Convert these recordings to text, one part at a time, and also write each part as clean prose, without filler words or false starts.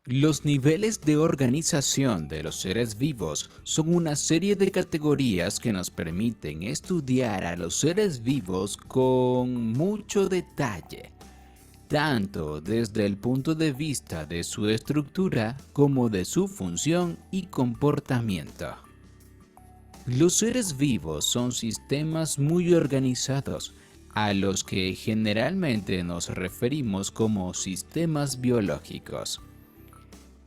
Los niveles de organización de los seres vivos son una serie de categorías que nos permiten estudiar a los seres vivos con mucho detalle, tanto desde el punto de vista de su estructura como de su función y comportamiento. Los seres vivos son sistemas muy organizados, a los que generalmente nos referimos como sistemas biológicos.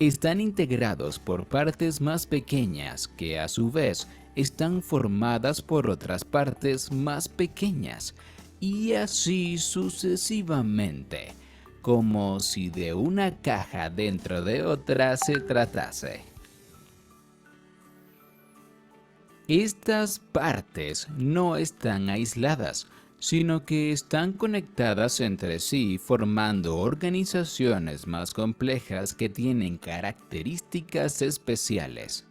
Están integrados por partes más pequeñas que a su vez están formadas por otras partes más pequeñas y así sucesivamente, como si de una caja dentro de otra se tratase. Estas partes no están aisladas, sino que están conectadas entre sí formando organizaciones más complejas que tienen características especiales.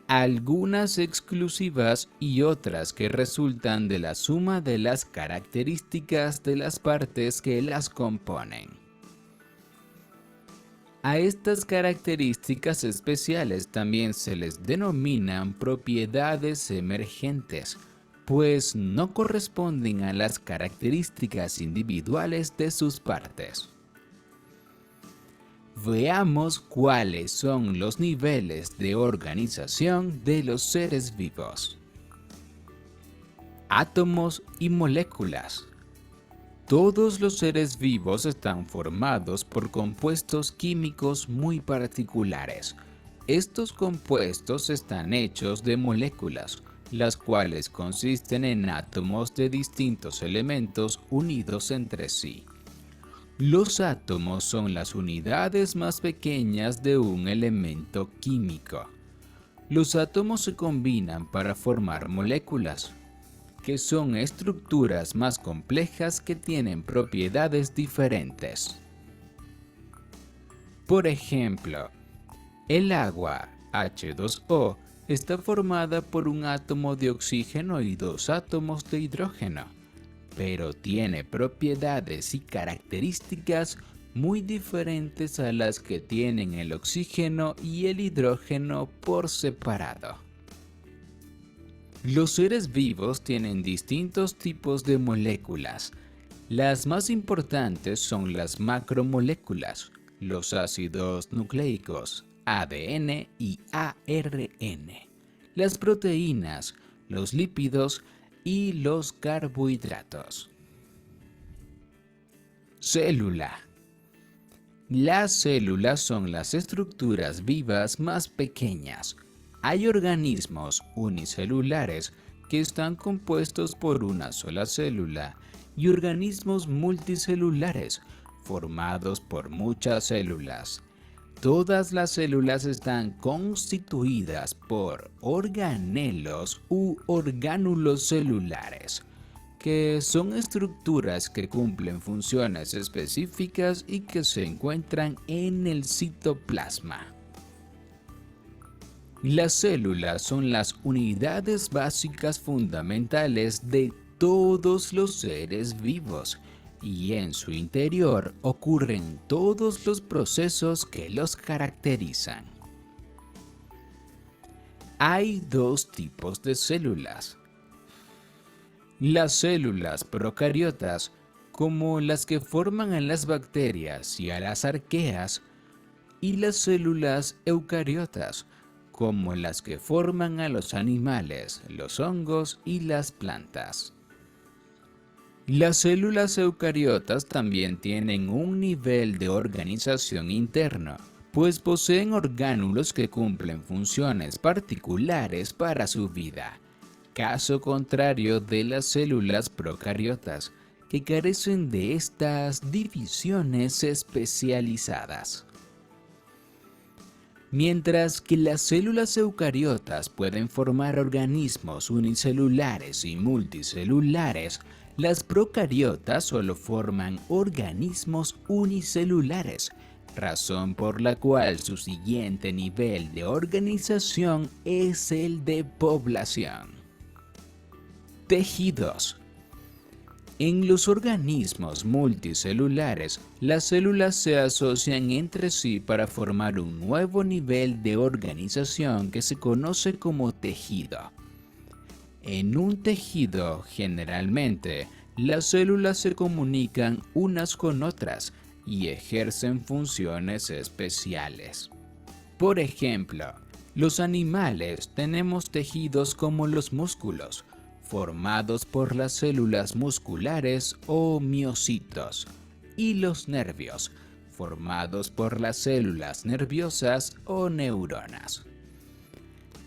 Algunas exclusivas y otras que resultan de la suma de las características de las partes que las componen. A estas características especiales también se les denominan propiedades emergentes, pues no corresponden a las características individuales de sus partes. Veamos cuáles son los niveles de organización de los seres vivos. Átomos y moléculas. Todos los seres vivos están formados por compuestos químicos muy particulares. Estos compuestos están hechos de moléculas, las cuales consisten en átomos de distintos elementos unidos entre sí. Los átomos son las unidades más pequeñas de un elemento químico. Los átomos se combinan para formar moléculas, que son estructuras más complejas que tienen propiedades diferentes. Por ejemplo, el agua H2O está formada por un átomo de oxígeno y dos átomos de hidrógeno, pero tiene propiedades y características muy diferentes a las que tienen el oxígeno y el hidrógeno por separado. Los seres vivos tienen distintos tipos de moléculas. Las más importantes son las macromoléculas, los ácidos nucleicos, ADN y ARN, las proteínas, los lípidos y los carbohidratos. Célula. Las células son las estructuras vivas más pequeñas. Hay organismos unicelulares que están compuestos por una sola célula y organismos multicelulares formados por muchas células. Todas las células están constituidas por organelos u orgánulos celulares, que son estructuras que cumplen funciones específicas y que se encuentran en el citoplasma. Las células son las unidades básicas fundamentales de todos los seres vivos y en su interior ocurren todos los procesos que los caracterizan. Hay dos tipos de células. Las células procariotas, como las que forman a las bacterias y a las arqueas, y las células eucariotas, como las que forman a los animales, los hongos y las plantas. Las células eucariotas también tienen un nivel de organización interno, pues poseen orgánulos que cumplen funciones particulares para su vida, caso contrario de las células procariotas, que carecen de estas divisiones especializadas. Mientras que las células eucariotas pueden formar organismos unicelulares y multicelulares, las procariotas solo forman organismos unicelulares, razón por la cual su siguiente nivel de organización es el de población. Tejidos. En los organismos multicelulares, las células se asocian entre sí para formar un nuevo nivel de organización que se conoce como tejido. En un tejido, generalmente, las células se comunican unas con otras y ejercen funciones especiales. Por ejemplo, los animales tenemos tejidos como los músculos, formados por las células musculares o miocitos, y los nervios, formados por las células nerviosas o neuronas.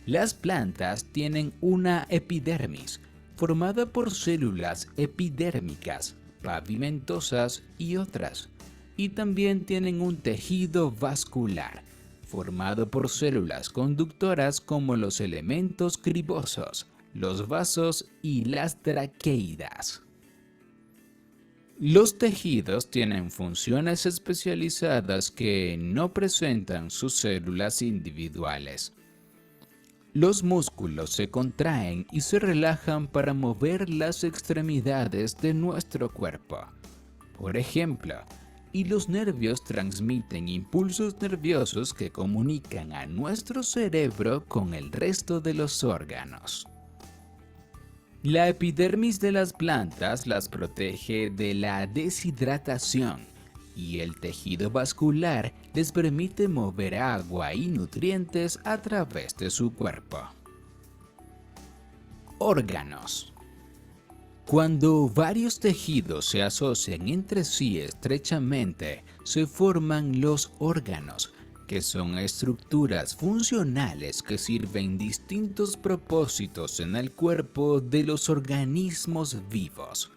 Las plantas tienen una epidermis, formada por células epidérmicas, pavimentosas y otras, y también tienen un tejido vascular, formado por células conductoras como los elementos cribosos, los vasos y las traqueidas. Los tejidos tienen funciones especializadas que no presentan sus células individuales. Los músculos se contraen y se relajan para mover las extremidades de nuestro cuerpo, por ejemplo, y los nervios transmiten impulsos nerviosos que comunican a nuestro cerebro con el resto de los órganos. La epidermis de las plantas las protege de la deshidratación y el tejido vascular les permite mover agua y nutrientes a través de su cuerpo. Órganos. Cuando varios tejidos se asocian entre sí estrechamente, se forman los órganos, que son estructuras funcionales que sirven distintos propósitos en el cuerpo de los organismos vivos.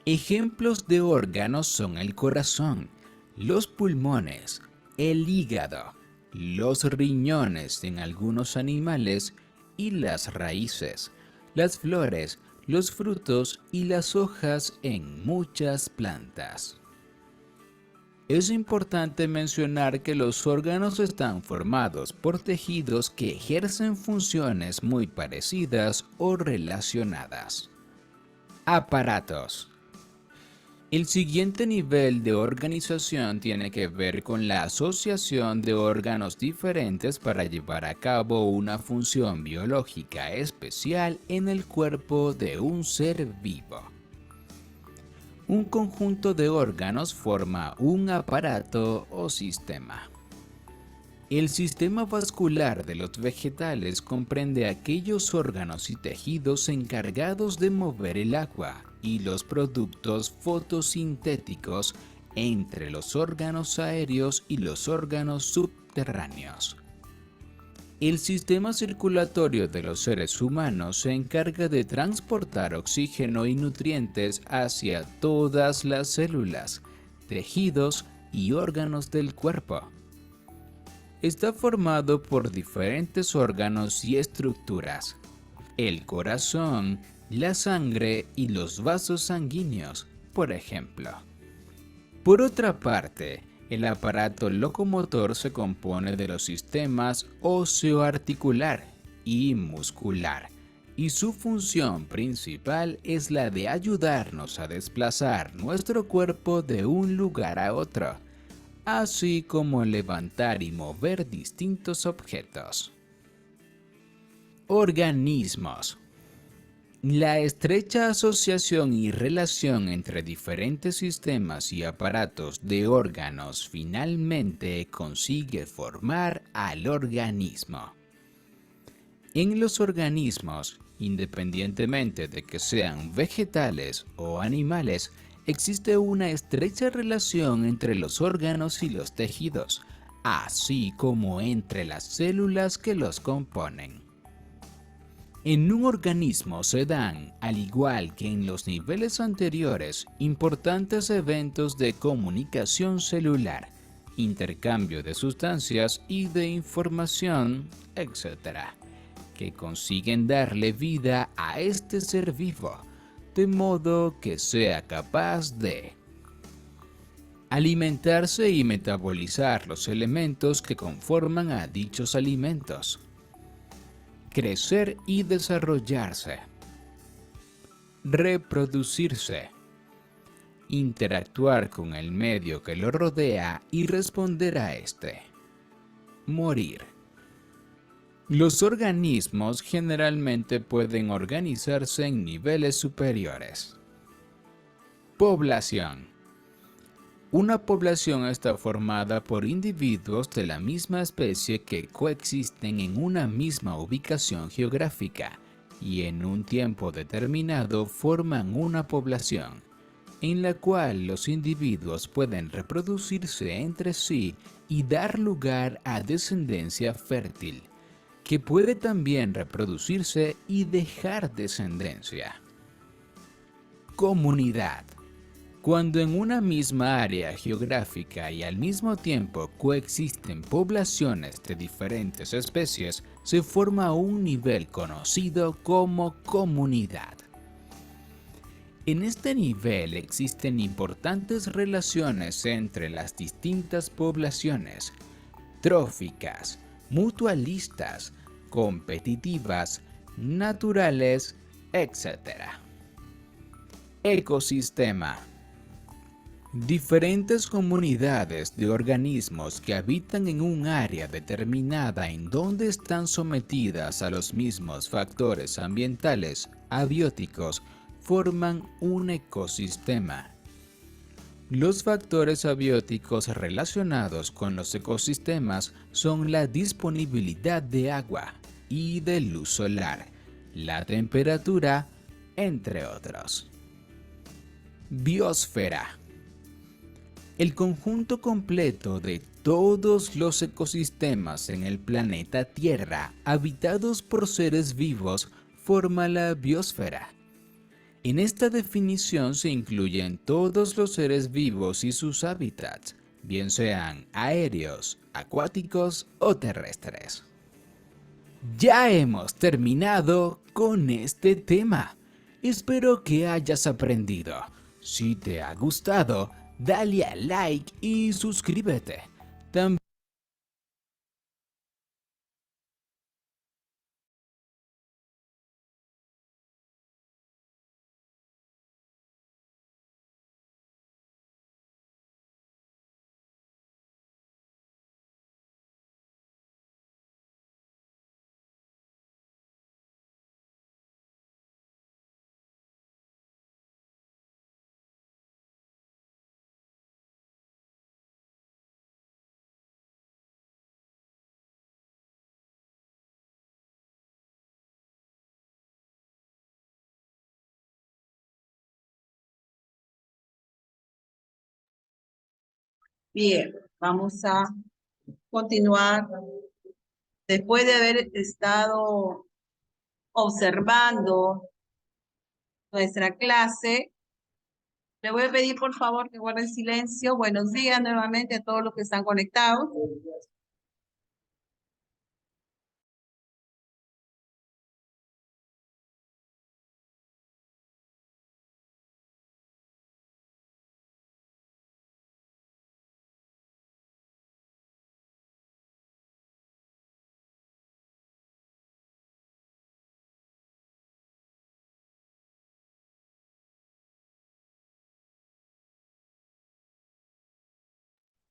Ejemplos de órganos son el corazón, los pulmones, el hígado, los riñones en algunos animales y las raíces, las flores, los frutos y las hojas en muchas plantas. Es importante mencionar que los órganos están formados por tejidos que ejercen funciones muy parecidas o relacionadas. Aparatos. El siguiente nivel de organización tiene que ver con la asociación de órganos diferentes para llevar a cabo una función biológica especial en el cuerpo de un ser vivo. Un conjunto de órganos forma un aparato o sistema. El sistema vascular de los vegetales comprende aquellos órganos y tejidos encargados de mover el agua y los productos fotosintéticos entre los órganos aéreos y los órganos subterráneos. El sistema circulatorio de los seres humanos se encarga de transportar oxígeno y nutrientes hacia todas las células, tejidos y órganos del cuerpo. Está formado por diferentes órganos y estructuras: el corazón, la sangre y los vasos sanguíneos, por ejemplo. Por otra parte, el aparato locomotor se compone de los sistemas óseo-articular y muscular, y su función principal es la de ayudarnos a desplazar nuestro cuerpo de un lugar a otro, así como levantar y mover distintos objetos. Organismos. La estrecha asociación y relación entre diferentes sistemas y aparatos de órganos finalmente consigue formar al organismo. En los organismos, independientemente de que sean vegetales o animales, existe una estrecha relación entre los órganos y los tejidos, así como entre las células que los componen. En un organismo se dan, al igual que en los niveles anteriores, importantes eventos de comunicación celular, intercambio de sustancias y de información, etc., que consiguen darle vida a este ser vivo, de modo que sea capaz de alimentarse y metabolizar los elementos que conforman a dichos alimentos, crecer y desarrollarse, reproducirse, interactuar con el medio que lo rodea y responder a este, morir. Los organismos generalmente pueden organizarse en niveles superiores. Población. Una población está formada por individuos de la misma especie que coexisten en una misma ubicación geográfica y en un tiempo determinado forman una población, en la cual los individuos pueden reproducirse entre sí y dar lugar a descendencia fértil, que puede también reproducirse y dejar descendencia. Comunidad. Cuando en una misma área geográfica y al mismo tiempo coexisten poblaciones de diferentes especies, se forma un nivel conocido como comunidad. En este nivel existen importantes relaciones entre las distintas poblaciones, tróficas, mutualistas, competitivas, naturales, etc. Ecosistema. Diferentes comunidades de organismos que habitan en un área determinada en donde están sometidas a los mismos factores ambientales abióticos forman un ecosistema. Los factores abióticos relacionados con los ecosistemas son la disponibilidad de agua y de luz solar, la temperatura, entre otros. Biosfera. El conjunto completo de todos los ecosistemas en el planeta Tierra habitados por seres vivos forma la biosfera. En esta definición se incluyen todos los seres vivos y sus hábitats, bien sean aéreos, acuáticos o terrestres. Ya hemos terminado con este tema. Espero que hayas aprendido. Si te ha gustado, dale a like y suscríbete. También bien, vamos a continuar. Después de haber estado observando nuestra clase, le voy a pedir por favor que guarden silencio. Buenos días nuevamente a todos los que están conectados.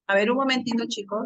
A ver, un momentito, chicos.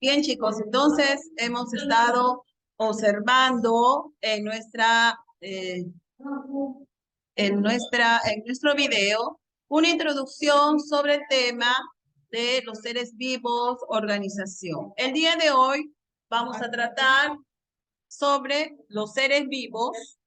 Bien, chicos, entonces hemos estado observando en nuestro video una introducción sobre el tema de los seres vivos, organización. El día de hoy vamos a tratar sobre los seres vivos,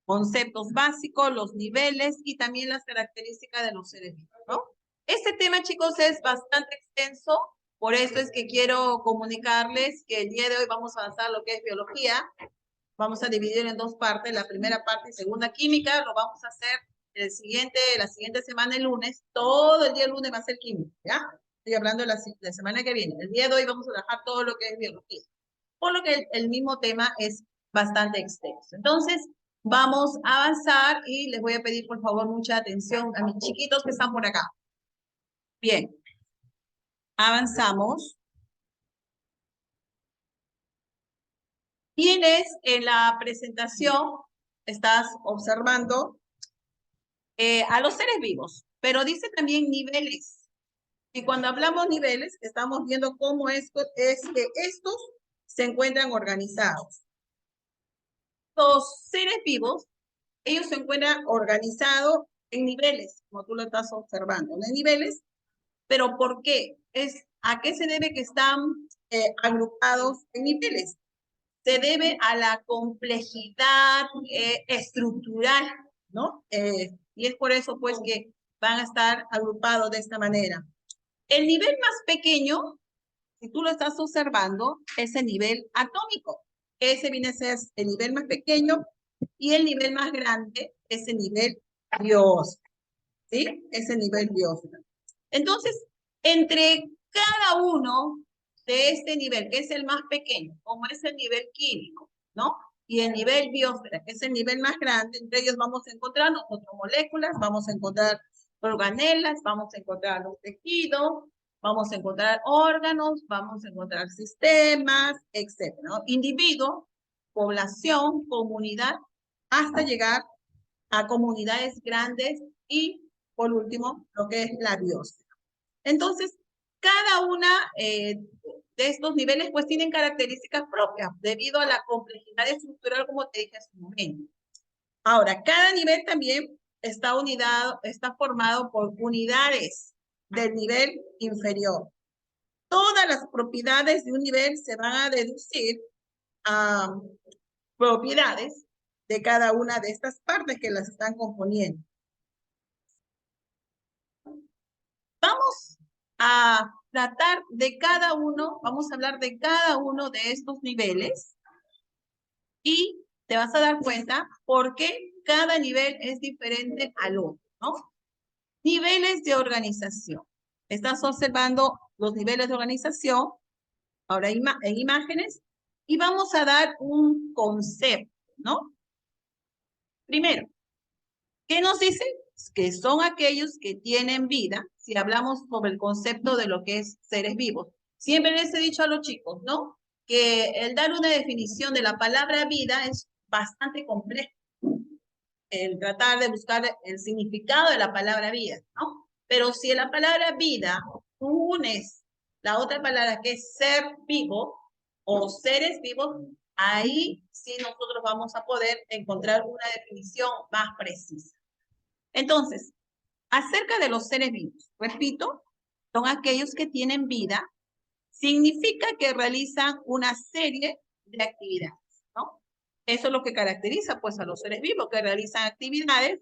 conceptos básicos, los niveles y también las características de los seres vivos, ¿no? Este tema, chicos, es bastante extenso Por eso es que quiero comunicarles que el día de hoy vamos a avanzar lo que es biología. Vamos a dividir en dos partes, la primera parte y segunda química. Lo vamos a hacer la siguiente semana, el lunes. Todo el día el lunes va a ser química, ¿ya? Estoy hablando de la semana que viene. El día de hoy vamos a dejar todo lo que es biología. Por lo que el mismo tema es bastante extenso. Entonces, vamos a avanzar y les voy a pedir, por favor, mucha atención a mis chiquitos que están por acá. Bien. Avanzamos. Tienes en la presentación, estás observando a los seres vivos, pero dice también niveles. Y cuando hablamos niveles, estamos viendo cómo esto es que estos se encuentran organizados. Los seres vivos, ellos se encuentran organizados en niveles, como tú lo estás observando, en niveles, pero ¿por qué? ¿A qué se debe que están agrupados en niveles? Se debe a la complejidad estructural, ¿no? Y es por eso, pues, que van a estar agrupados de esta manera. El nivel más pequeño, si tú lo estás observando, es el nivel atómico. Ese viene a ser el nivel más pequeño y el nivel más grande es el nivel biosfera, ¿sí? Es el nivel biosfera. Entonces, entre cada uno de este nivel, que es el más pequeño, como es el nivel químico, ¿no? Y el nivel biosfera, que es el nivel más grande, entre ellos vamos a encontrar nosotros moléculas, vamos a encontrar organelas, vamos a encontrar los tejidos, vamos a encontrar órganos, vamos a encontrar sistemas, etcétera, ¿no? Individuo, población, comunidad, hasta llegar a comunidades grandes y, por último, lo que es la biosfera. Entonces, cada una de estos niveles pues tienen características propias debido a la complejidad estructural, como te dije hace un momento. Ahora, cada nivel también está formado por unidades del nivel inferior. Todas las propiedades de un nivel se van a deducir a propiedades de cada una de estas partes que las están componiendo. Vamos a tratar de cada uno, vamos a hablar de cada uno de estos niveles y te vas a dar cuenta por qué cada nivel es diferente al otro, ¿no? Niveles de organización. Estás observando los niveles de organización, ahora en imágenes, y vamos a dar un concepto, ¿no? Primero, ¿qué nos dice? Que son aquellos que tienen vida, si hablamos sobre el concepto de lo que es seres vivos. Siempre les he dicho a los chicos, ¿no? Que el dar una definición de la palabra vida es bastante complejo. El tratar de buscar el significado de la palabra vida, ¿no? Pero si en la palabra vida tú unes la otra palabra que es ser vivo o seres vivos, ahí sí nosotros vamos a poder encontrar una definición más precisa. Entonces, acerca de los seres vivos, repito, son aquellos que tienen vida, significa que realizan una serie de actividades, ¿no? Eso es lo que caracteriza, pues, a los seres vivos, que realizan actividades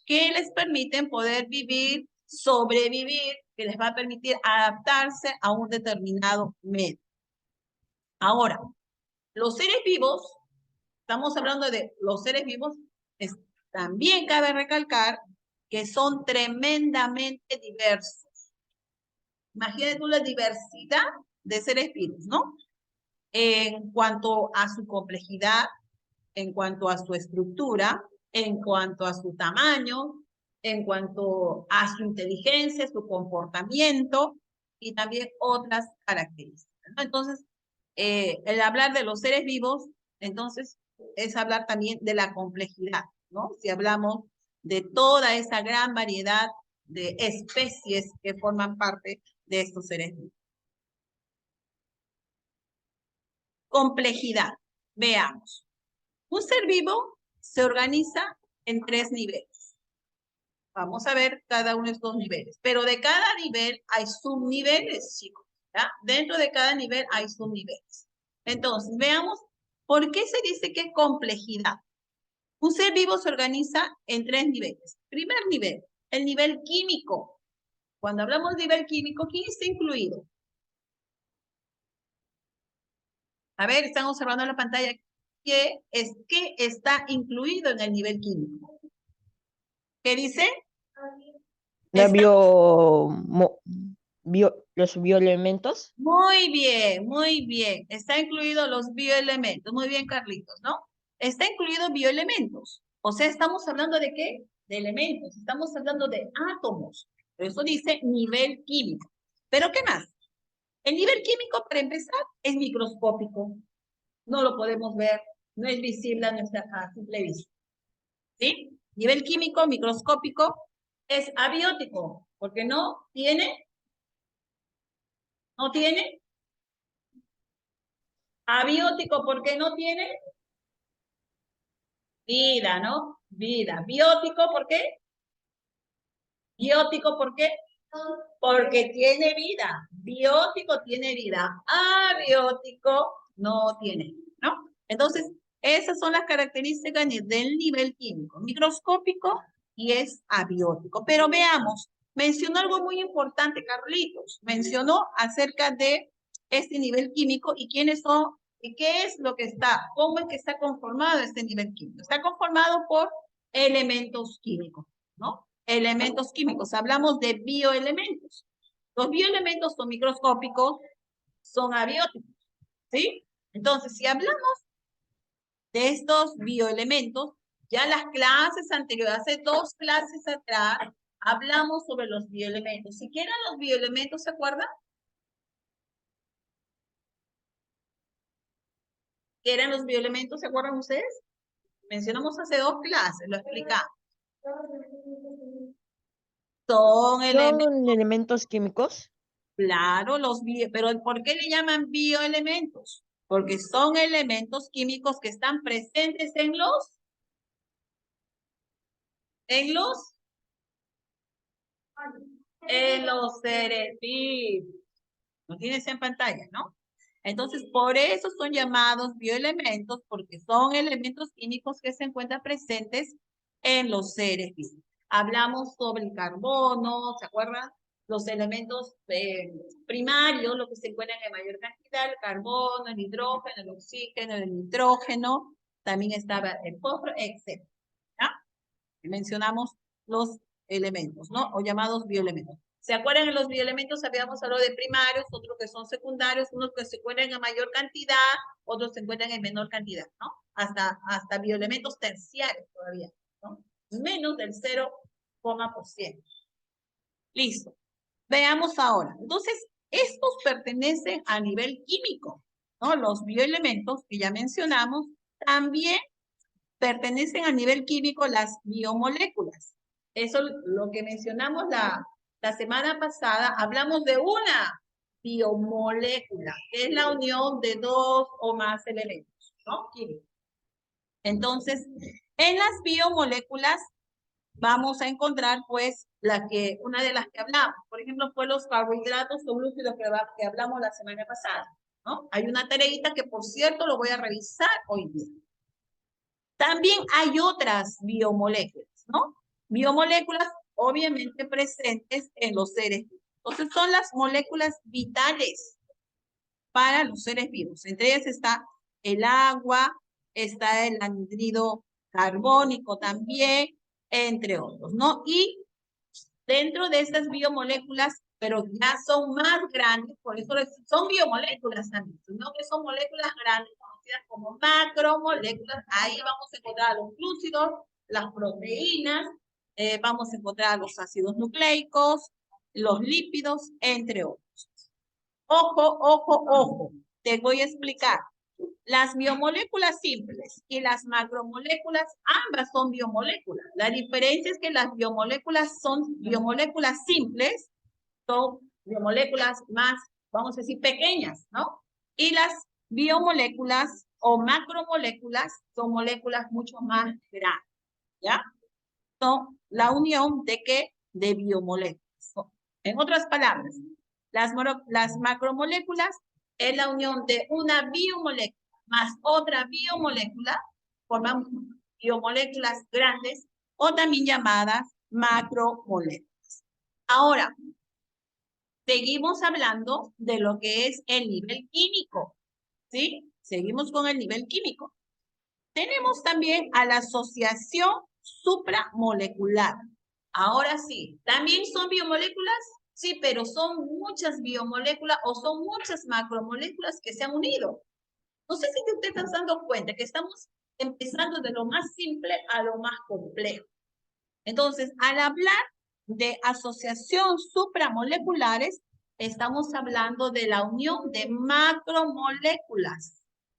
que les permiten poder vivir, sobrevivir, que les va a permitir adaptarse a un determinado medio. Ahora, los seres vivos, estamos hablando de los seres vivos, también cabe recalcar que son tremendamente diversos. Imagínate tú la diversidad de seres vivos, ¿no? En cuanto a su complejidad, en cuanto a su estructura, en cuanto a su tamaño, en cuanto a su inteligencia, su comportamiento y también otras características, ¿no? Entonces, el hablar de los seres vivos, entonces, es hablar también de la complejidad, ¿no? Si hablamos de toda esa gran variedad de especies que forman parte de estos seres vivos. Complejidad. Veamos. Un ser vivo se organiza en 3 niveles. Vamos a ver cada uno de estos niveles. Pero de cada nivel hay subniveles, chicos, ¿ya? Dentro de cada nivel hay subniveles. Entonces, veamos por qué se dice que complejidad. Un ser vivo se organiza en 3 niveles. Primer nivel, el nivel químico. Cuando hablamos de nivel químico, ¿quién está incluido? A ver, están observando la pantalla. ¿Qué está incluido en el nivel químico? ¿Qué dice? La Está los bioelementos. muy bien, muy bien. Está incluido los bioelementos. Muy bien, Carlitos, ¿no? Está incluido bioelementos. O sea, estamos hablando de ¿qué? De elementos. Estamos hablando de átomos. Por eso dice nivel químico. ¿Pero qué más? El nivel químico, para empezar, es microscópico. No lo podemos ver. No es visible a nuestra simple vista. ¿Sí? Nivel químico, microscópico, es abiótico. Porque no tiene abiótico, porque no tiene vida, ¿no? Vida. Biótico, ¿por qué? Biótico, ¿por qué? Porque tiene vida. Biótico tiene vida. Abiótico no tiene, ¿no? Entonces, esas son las características del nivel químico. Microscópico y es abiótico. Pero veamos, mencionó algo muy importante, Carlitos. Mencionó acerca de este nivel químico y quiénes son y qué es lo que está, cómo es que está conformado este nivel químico. Está conformado por elementos químicos, ¿no? Elementos químicos. Hablamos de bioelementos. Los bioelementos son microscópicos, son abióticos, ¿sí? Entonces, si hablamos de estos bioelementos, ya las clases anteriores, hace 2 clases atrás, hablamos sobre los bioelementos. ¿Y qué eran los bioelementos, se acuerdan? ¿Qué eran los bioelementos, se acuerdan ustedes? Mencionamos hace 2 clases, lo explicamos. Son elementos. ¿Son elementos químicos? Claro, pero ¿por qué le llaman bioelementos? Porque son elementos químicos que están presentes en los seres vivos. Lo tienes en pantalla, ¿no? Entonces, por eso son llamados bioelementos, porque son elementos químicos que se encuentran presentes en los seres vivos. Hablamos sobre el carbono, ¿se acuerdan? Los elementos primarios, lo que se encuentran en mayor cantidad, el carbono, el hidrógeno, el oxígeno, el nitrógeno, también estaba el fósforo, etc. ¿Ya? Mencionamos los elementos, ¿no? O llamados bioelementos. ¿Se acuerdan? En los bioelementos habíamos hablado de primarios, otros que son secundarios, unos que se encuentran en mayor cantidad, otros se encuentran en menor cantidad, ¿no? Hasta bioelementos terciarios todavía, ¿no? Menos del 0,%. Listo. Veamos ahora. Entonces, estos pertenecen a nivel químico, ¿no? Los bioelementos que ya mencionamos también pertenecen a nivel químico las biomoléculas. Eso lo que mencionamos la semana pasada, hablamos de una biomolécula, que es la unión de 2 o más elementos, ¿no? Químicos. Entonces, en las biomoléculas vamos a encontrar, pues, una de las que hablamos. Por ejemplo, fue los carbohidratos o glúcidos que hablamos la semana pasada, ¿no? Hay una tareita que, por cierto, lo voy a revisar hoy día. También hay otras biomoléculas, ¿no? Biomoléculas obviamente presentes en los seres vivos. Entonces son las moléculas vitales para los seres vivos. Entre ellas está el agua, está el anhídrido carbónico también, entre otros, ¿no? Y dentro de estas biomoléculas, pero ya son más grandes, por eso son biomoléculas también, sino que son moléculas grandes, conocidas como macromoléculas. Ahí vamos a encontrar los glúcidos, las proteínas, vamos a encontrar los ácidos nucleicos, los lípidos, entre otros. Ojo, ojo, ojo, te voy a explicar. Las biomoléculas simples y las macromoléculas, ambas son biomoléculas. La diferencia es que las biomoléculas son biomoléculas simples, son biomoléculas más, vamos a decir, pequeñas, ¿no? Y las biomoléculas o macromoléculas son moléculas mucho más grandes, ¿ya? Son la unión de ¿qué? De biomoléculas. En otras palabras, las macromoléculas es la unión de una biomolécula más otra biomolécula, forman biomoléculas grandes o también llamadas macromoléculas. Ahora, seguimos hablando de lo que es el nivel químico, ¿sí? Seguimos con el nivel químico. Tenemos también a la asociación supramolecular. Ahora sí, ¿también son biomoléculas? Sí, pero son muchas biomoléculas o son muchas macromoléculas que se han unido. No sé si te estás dando cuenta que estamos empezando de lo más simple a lo más complejo. Entonces, al hablar de asociación supramoleculares, estamos hablando de la unión de macromoléculas.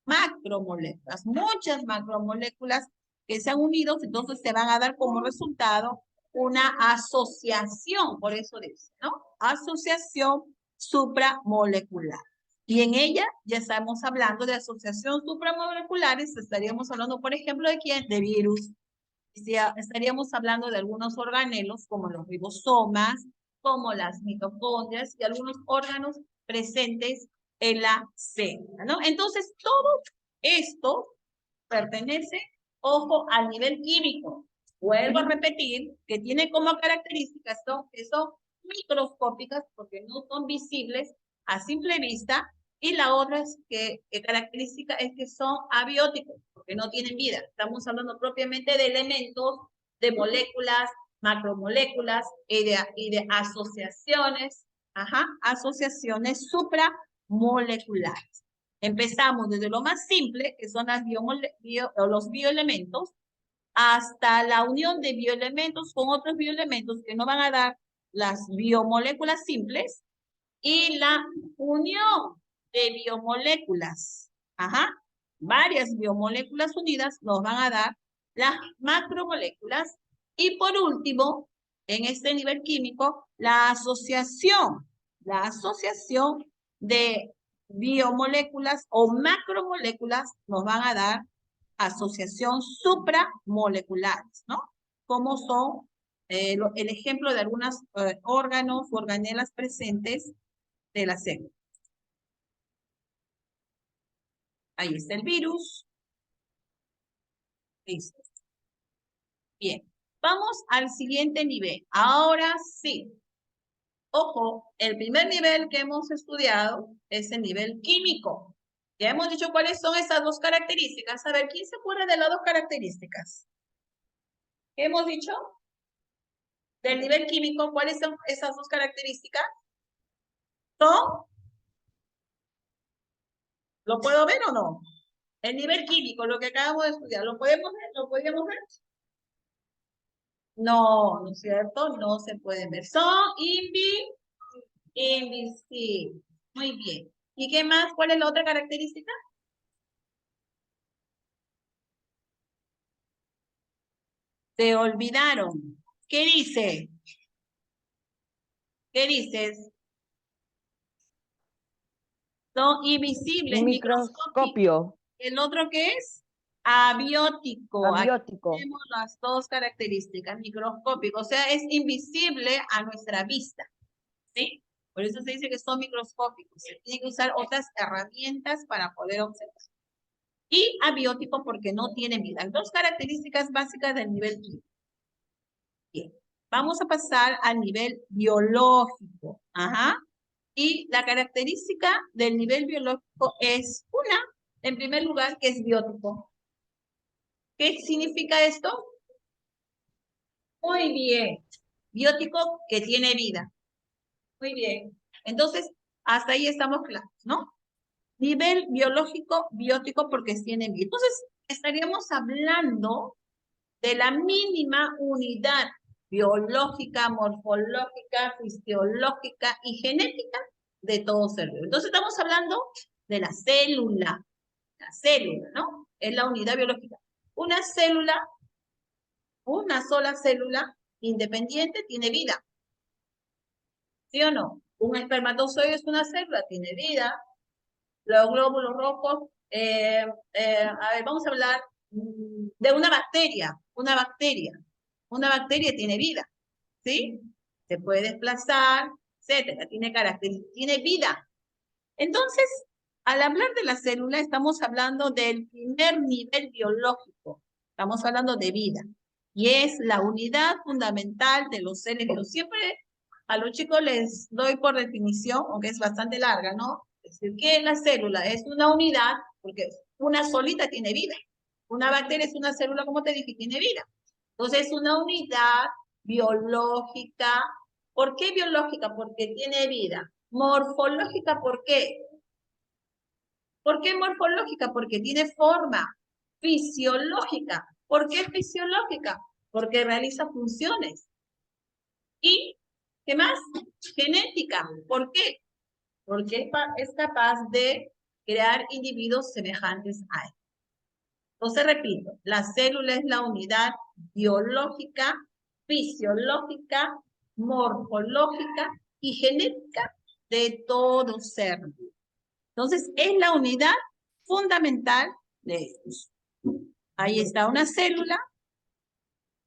Macromoléculas, muchas macromoléculas que se han unido, entonces se van a dar como resultado una asociación, por eso dice, ¿no? Asociación supramolecular. Y en ella ya estamos hablando de asociación supramoleculares, estaríamos hablando, por ejemplo, ¿de quién? De virus. Estaríamos hablando de algunos organelos como los ribosomas, como las mitocondrias y algunos órganos presentes en la célula, ¿no? Entonces, todo esto pertenece, ojo, al nivel químico. Vuelvo a repetir que tiene como características que son microscópicas porque no son visibles a simple vista, y la otra característica es que son abióticos porque no tienen vida. Estamos hablando propiamente de elementos, de moléculas, macromoléculas y de asociaciones, asociaciones supramoleculares. Empezamos desde lo más simple, que son los bioelementos, hasta la unión de bioelementos con otros bioelementos que no van a dar las biomoléculas simples, y la unión de biomoléculas, varias biomoléculas unidas nos van a dar las macromoléculas. Y por último, en este nivel químico, la asociación de biomoléculas o macromoléculas nos van a dar asociación supramoleculares, ¿no? Como son el ejemplo de algunos órganos o organelas presentes de la célula. Ahí está el virus. Listo. Bien. Vamos al siguiente nivel. Ahora sí. Ojo, el primer nivel que hemos estudiado es el nivel químico. Ya hemos dicho cuáles son esas dos características. A ver, ¿quién se acuerda de las dos características? ¿Qué hemos dicho? Del nivel químico, ¿cuáles son esas dos características? ¿Son? ¿Lo puedo ver o no? El nivel químico, lo que acabamos de estudiar, ¿lo podemos ver? ¿Lo podemos ver? No, ¿no es cierto? No se pueden ver. Son invisibles. Muy bien. ¿Y qué más? ¿Cuál es la otra característica? Se olvidaron. ¿Qué dice? ¿Qué dices? Son invisibles, microscópicos. Microscopio. ¿El otro qué es? Abiótico. Aquí Abiótico. tenemos las dos características, microscópico, o sea, es invisible a nuestra vista, ¿sí? Por eso se dice que son microscópicos. Se tiene que usar otras herramientas para poder observar. Y abiótico porque no tiene vida. Dos características básicas del nivel químico. Bien, vamos a pasar al nivel biológico. Y la característica del nivel biológico es en primer lugar, que es biótico. ¿Qué significa esto? Muy bien. Biótico que tiene vida. Muy bien. Entonces, hasta ahí estamos claros, ¿no? Nivel biológico, biótico porque tiene vida. Entonces, estaríamos hablando de la mínima unidad biológica, morfológica, fisiológica y genética de todo ser vivo. Entonces, estamos hablando de la célula, ¿no? Es la unidad biológica. Una sola célula independiente tiene vida. ¿Sí o no? Un espermatozoide es una célula, tiene vida. Los glóbulos rojos, a ver, vamos a hablar de una bacteria. Una bacteria tiene vida, ¿sí? Se puede desplazar, etcétera, tiene características, tiene vida. Entonces, al hablar de la célula, estamos hablando del primer nivel biológico. Estamos hablando de vida. Y es la unidad fundamental de los seres vivos. Siempre a los chicos les doy por definición, aunque es bastante larga, ¿no? Es decir, ¿qué es la célula? Es una unidad porque una solita tiene vida. Una bacteria es una célula, como te dije, tiene vida. Entonces, es una unidad biológica. ¿Por qué biológica? Porque tiene vida. Morfológica, ¿por qué? ¿Por qué morfológica? Porque tiene forma. Fisiológica. ¿Por qué fisiológica? Porque realiza funciones. ¿Y qué más? Genética. ¿Por qué? Porque es capaz de crear individuos semejantes a él. Entonces, repito, la célula es la unidad biológica, fisiológica, morfológica y genética de todo ser vivo. Entonces, es la unidad fundamental de estos. Ahí está una célula.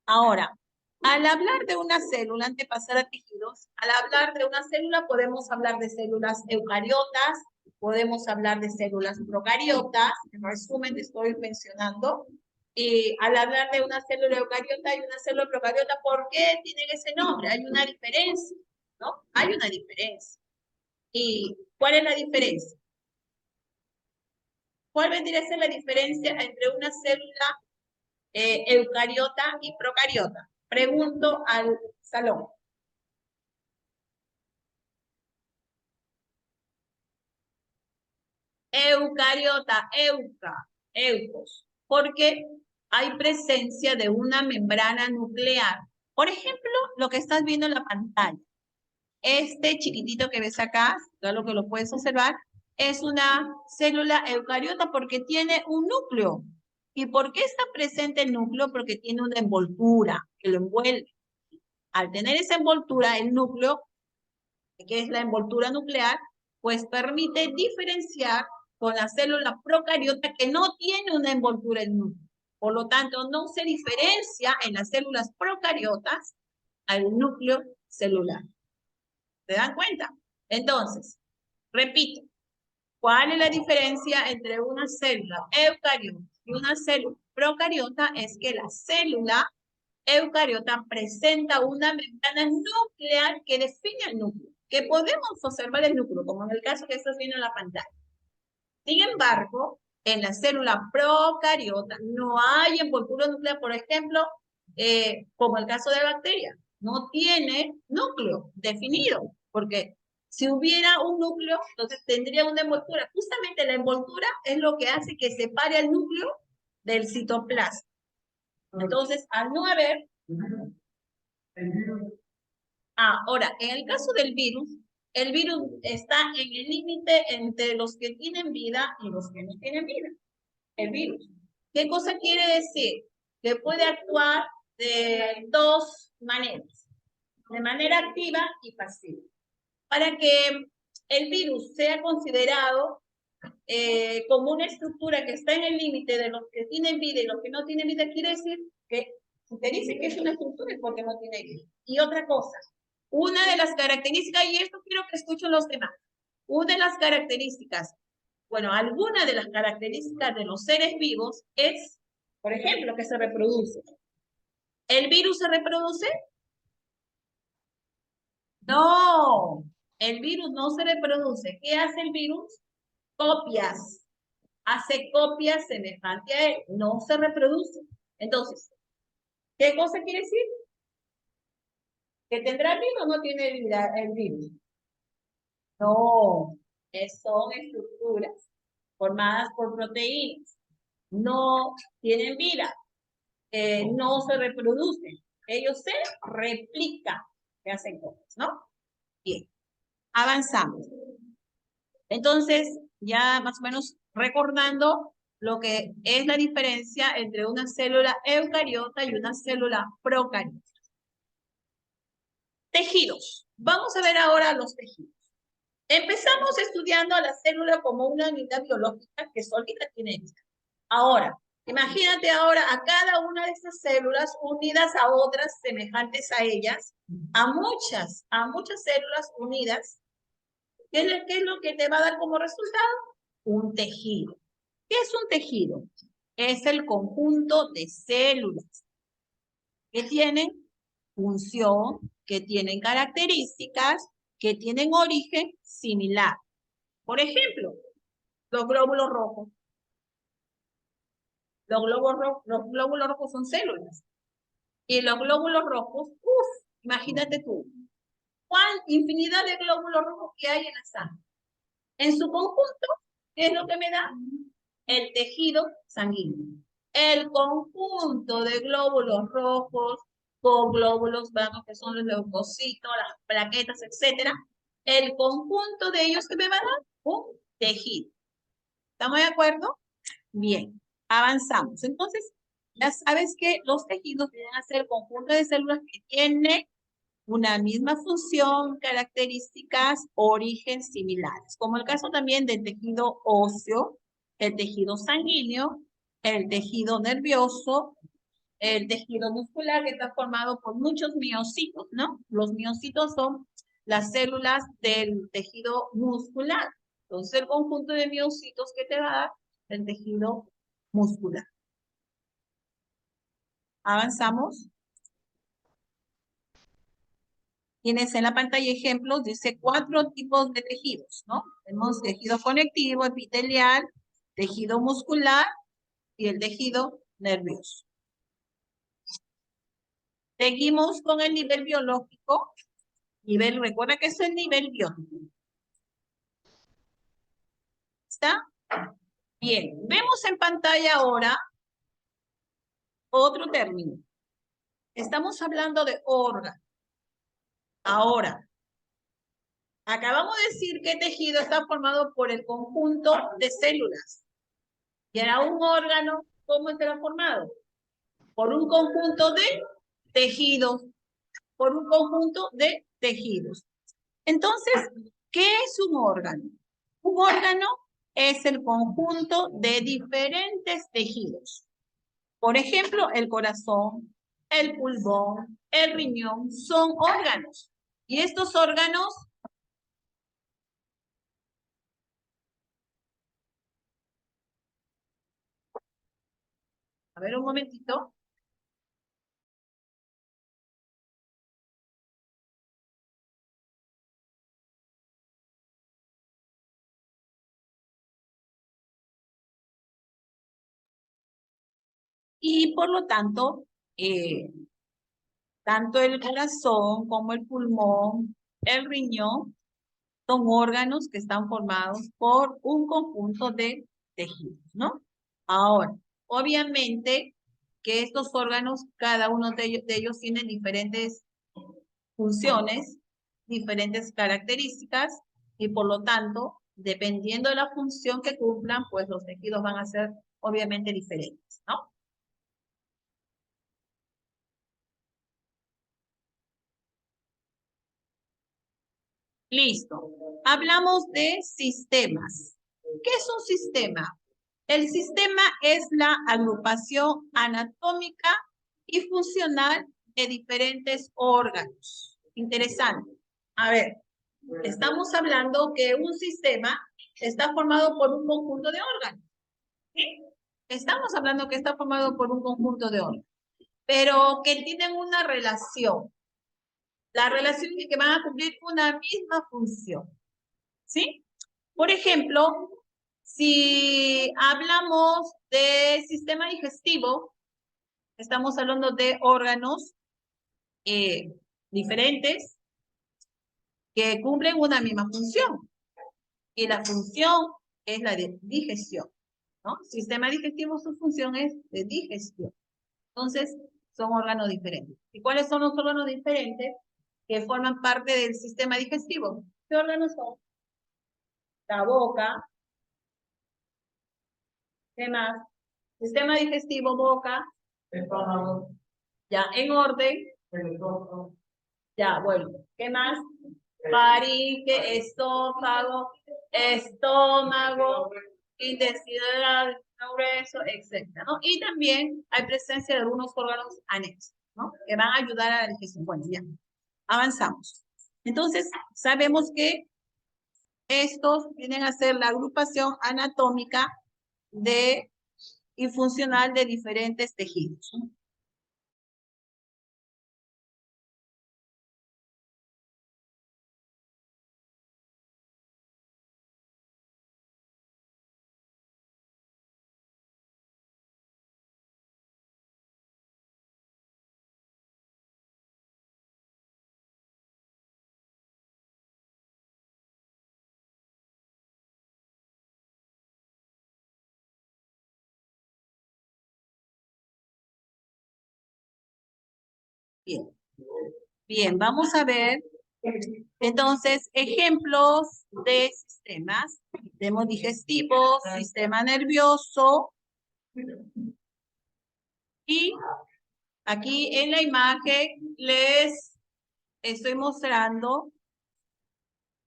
Ahora, al hablar de una célula, antes de pasar a tejidos, al hablar de una célula podemos hablar de células eucariotas, podemos hablar de células procariotas, en resumen te estoy mencionando. Y al hablar de una célula eucariota y una célula procariota, ¿por qué tienen ese nombre? Hay una diferencia, ¿no? Hay una diferencia. ¿Y cuál es la diferencia? ¿Cuál vendría a ser la diferencia entre una célula eucariota y procariota? Pregunto al salón. Eucariota, eucos, porque hay presencia de una membrana nuclear. Por ejemplo, lo que estás viendo en la pantalla. Este chiquitito que ves acá, claro que lo puedes observar, es una célula eucariota porque tiene un núcleo. ¿Y por qué está presente el núcleo? Porque tiene una envoltura que lo envuelve. Al tener esa envoltura, el núcleo, que es la envoltura nuclear, pues permite diferenciar con la célula procariota que no tiene una envoltura en núcleo. Por lo tanto, no se diferencia en las células procariotas al núcleo celular. ¿Se dan cuenta? Entonces, repito, ¿cuál es la diferencia entre una célula eucariota y una célula procariota? Es que la célula eucariota presenta una membrana nuclear que define el núcleo, que podemos observar el núcleo, como en el caso que estás viendo en la pantalla. Sin embargo, en la célula procariota no hay envoltura nuclear, por ejemplo, como el caso de la bacteria, no tiene núcleo definido, porque si hubiera un núcleo, entonces tendría una envoltura. Justamente la envoltura es lo que hace que separe el núcleo del citoplasma. Entonces, al no haber... Ahora, en el caso del virus, el virus está en el límite entre los que tienen vida y los que no tienen vida. El virus. ¿Qué cosa quiere decir? Que puede actuar de dos maneras, de manera activa y pasiva. Para que el virus sea considerado como una estructura que está en el límite de los que tienen vida y los que no tienen vida, quiere decir que si te dice que es una estructura es porque no tiene vida. Y otra cosa, una de las características, y esto quiero que escuchen los demás, una de las características, bueno, alguna de las características de los seres vivos es, por ejemplo, que se reproduce. ¿El virus se reproduce? No, el virus no se reproduce. ¿Qué hace el virus? Copias. Hace copias semejantes a él. No se reproduce. Entonces, ¿qué cosa quiere decir? ¿Que tendrá vida o no tiene vida el virus? No, son estructuras formadas por proteínas. No tienen vida. No se reproducen. Ellos se replican. Se hacen cosas, ¿no? Bien, avanzamos. Entonces, ya más o menos recordando lo que es la diferencia entre una célula eucariota y una célula procariota. Tejidos. Vamos a ver ahora los tejidos. Empezamos estudiando a la célula como una unidad biológica que solita tiene vida. Ahora, imagínate ahora a cada una de estas células unidas a otras semejantes a ellas, a muchas células unidas. ¿Qué es lo que te va a dar como resultado? Un tejido. ¿Qué es un tejido? Es el conjunto de células que tienen función, que tienen características, que tienen origen similar. Por ejemplo, los glóbulos rojos. Los glóbulos rojos son células. Y los glóbulos rojos, imagínate tú, ¿cuál infinidad de glóbulos rojos que hay en la sangre? En su conjunto, ¿qué es lo que me da? El tejido sanguíneo. El conjunto de glóbulos rojos con glóbulos blancos, que son los leucocitos, las plaquetas, etcétera. El conjunto de ellos que me va a dar un tejido. ¿Estamos de acuerdo? Bien, avanzamos. Entonces, ya sabes que los tejidos vienen a ser el conjunto de células que tienen una misma función, características, origen similares, como el caso también del tejido óseo, el tejido sanguíneo, el tejido nervioso, el tejido muscular que está formado por muchos miocitos, ¿no? Los miocitos son las células del tejido muscular. Entonces, el conjunto de miocitos que te va a dar el tejido muscular. Avanzamos. Tienes en la pantalla ejemplos, dice 4 tipos de tejidos, ¿no? Tenemos tejido conectivo, epitelial, tejido muscular y el tejido nervioso. Seguimos con el nivel biológico. Recuerda que es el nivel biológico. ¿Está? Bien, vemos en pantalla ahora otro término. Estamos hablando de órgano. Ahora, acabamos de decir que el tejido está formado por el conjunto de células. Y era un órgano, ¿cómo estará formado? Por un conjunto de tejidos. Por un conjunto de tejidos. Entonces, ¿qué es un órgano? Un órgano es el conjunto de diferentes tejidos. Por ejemplo, el corazón, el pulmón, el riñón son órganos. Y estos órganos a ver un momentito. Y por lo tanto, tanto el corazón como el pulmón, el riñón, son órganos que están formados por un conjunto de tejidos, ¿no? Ahora, obviamente que estos órganos, cada uno de ellos tiene diferentes funciones, diferentes características, y por lo tanto, dependiendo de la función que cumplan, pues los tejidos van a ser obviamente diferentes, ¿no? Listo. Hablamos de sistemas. ¿Qué es un sistema? El sistema es la agrupación anatómica y funcional de diferentes órganos. Interesante. A ver, estamos hablando que un sistema está formado por un conjunto de órganos. ¿Sí? Estamos hablando que está formado por un conjunto de órganos, pero que tienen una relación. La relación es que van a cumplir una misma función. ¿Sí? Por ejemplo, si hablamos de sistema digestivo, estamos hablando de órganos diferentes que cumplen una misma función. Y la función es la de digestión, ¿no? Sistema digestivo, su función es de digestión. Entonces, son órganos diferentes. ¿Y cuáles son los órganos diferentes que forman parte del sistema digestivo? ¿Qué órganos son? La boca. ¿Qué más? Sistema digestivo, boca. Estómago. Ya, en orden. Ya, bueno. ¿Qué más? Faringe, estómago, intestino grueso, etc. ¿no? Y también hay presencia de algunos órganos anexos, ¿no? Que van a ayudar a la digestión. Bueno, ya. Avanzamos. Entonces, sabemos que estos vienen a ser la agrupación anatómica y funcional de diferentes tejidos. Bien. Bien, vamos a ver. Entonces, ejemplos de sistemas. Sistema digestivo, sistema nervioso. Y aquí en la imagen les estoy mostrando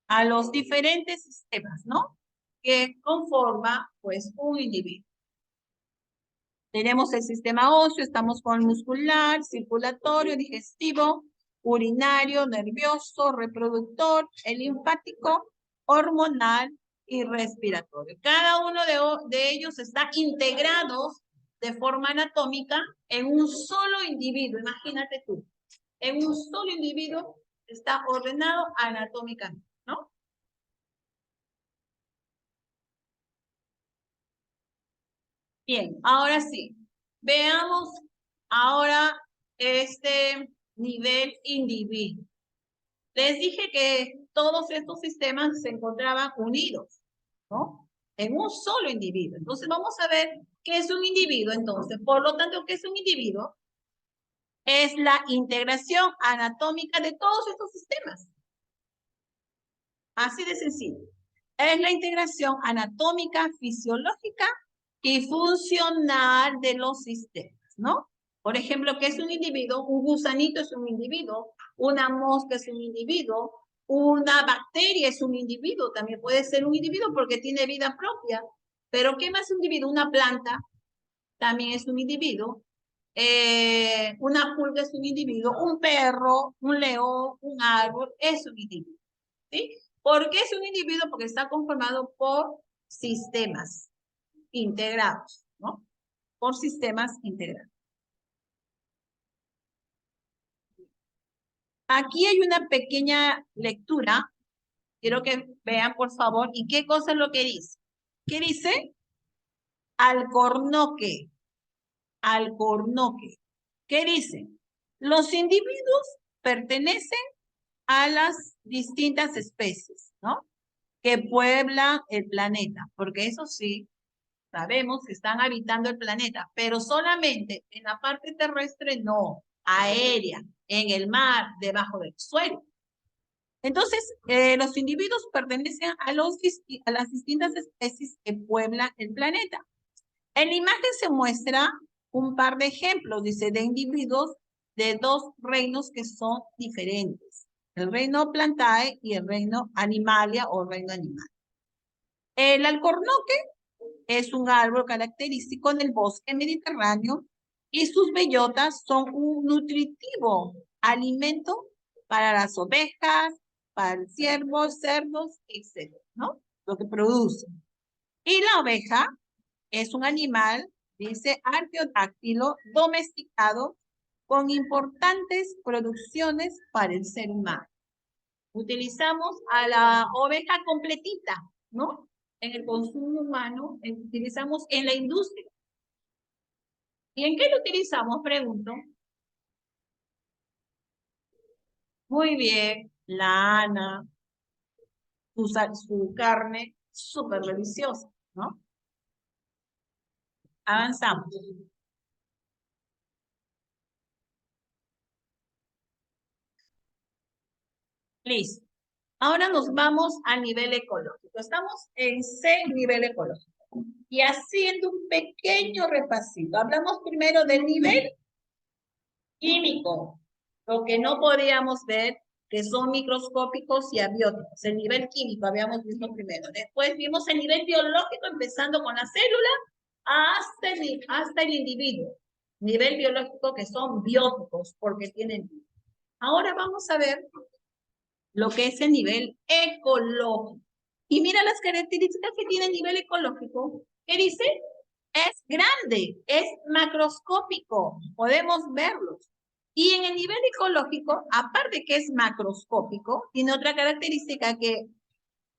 a los diferentes sistemas, ¿no? Que conforma, pues, un individuo. Tenemos el sistema óseo, estamos con el muscular, circulatorio, digestivo, urinario, nervioso, reproductor, el linfático, hormonal y respiratorio. Cada uno de ellos está integrado de forma anatómica en un solo individuo. Imagínate tú, en un solo individuo está ordenado anatómicamente, ¿no? Bien, ahora sí. Veamos ahora este nivel individuo. Les dije que todos estos sistemas se encontraban unidos, ¿no? En un solo individuo. Entonces vamos a ver qué es un individuo. Entonces, por lo tanto, ¿qué es un individuo? Es la integración anatómica de todos estos sistemas. Así de sencillo. Es la integración anatómica, fisiológica y funcional de los sistemas, ¿no? Por ejemplo, ¿qué es un individuo? Un gusanito es un individuo, una mosca es un individuo, una bacteria es un individuo, también puede ser un individuo porque tiene vida propia. Pero ¿qué más es un individuo? Una planta también es un individuo. Una pulga es un individuo, un perro, un león, un árbol, es un individuo, ¿sí? ¿Por qué es un individuo? Porque está conformado por sistemas integrados, ¿no? Por sistemas integrados. Aquí hay una pequeña lectura. Quiero que vean, por favor, y qué cosa es lo que dice. ¿Qué dice? Alcornoque. Alcornoque. ¿Qué dice? Los individuos pertenecen a las distintas especies, ¿no? Que pueblan el planeta, porque eso sí, sabemos que están habitando el planeta, pero solamente en la parte terrestre, no, aérea, en el mar, debajo del suelo. Entonces, los individuos pertenecen a las distintas especies que pueblan el planeta. En la imagen se muestra un par de ejemplos, dice, de individuos de dos reinos que son diferentes. El reino Plantae y el reino Animalia o reino animal. El alcornoque es un árbol característico del bosque mediterráneo y sus bellotas son un nutritivo alimento para las ovejas, para el ciervo, cerdos, etc., ¿no? Lo que producen. Y la oveja es un animal, dice, arqueodáctilo domesticado con importantes producciones para el ser humano. Utilizamos a la oveja completita, ¿no? En el consumo humano, utilizamos en la industria. ¿Y en qué lo utilizamos? Pregunto. Muy bien, lana, su carne súper deliciosa, ¿no? Avanzamos. Listo. Ahora nos vamos a nivel ecológico. Estamos en C, nivel ecológico. Y haciendo un pequeño repasito. Hablamos primero del nivel químico. Lo que no podíamos ver, que son microscópicos y abióticos. El nivel químico habíamos visto primero. Después vimos el nivel biológico, empezando con la célula hasta el individuo. Nivel biológico que son bióticos, porque tienen vida. Ahora vamos a ver lo que es el nivel ecológico. Y mira las características que tiene el nivel ecológico. ¿Qué dice? Es grande, es macroscópico, podemos verlos. Y en el nivel ecológico, aparte que es macroscópico, tiene otra característica que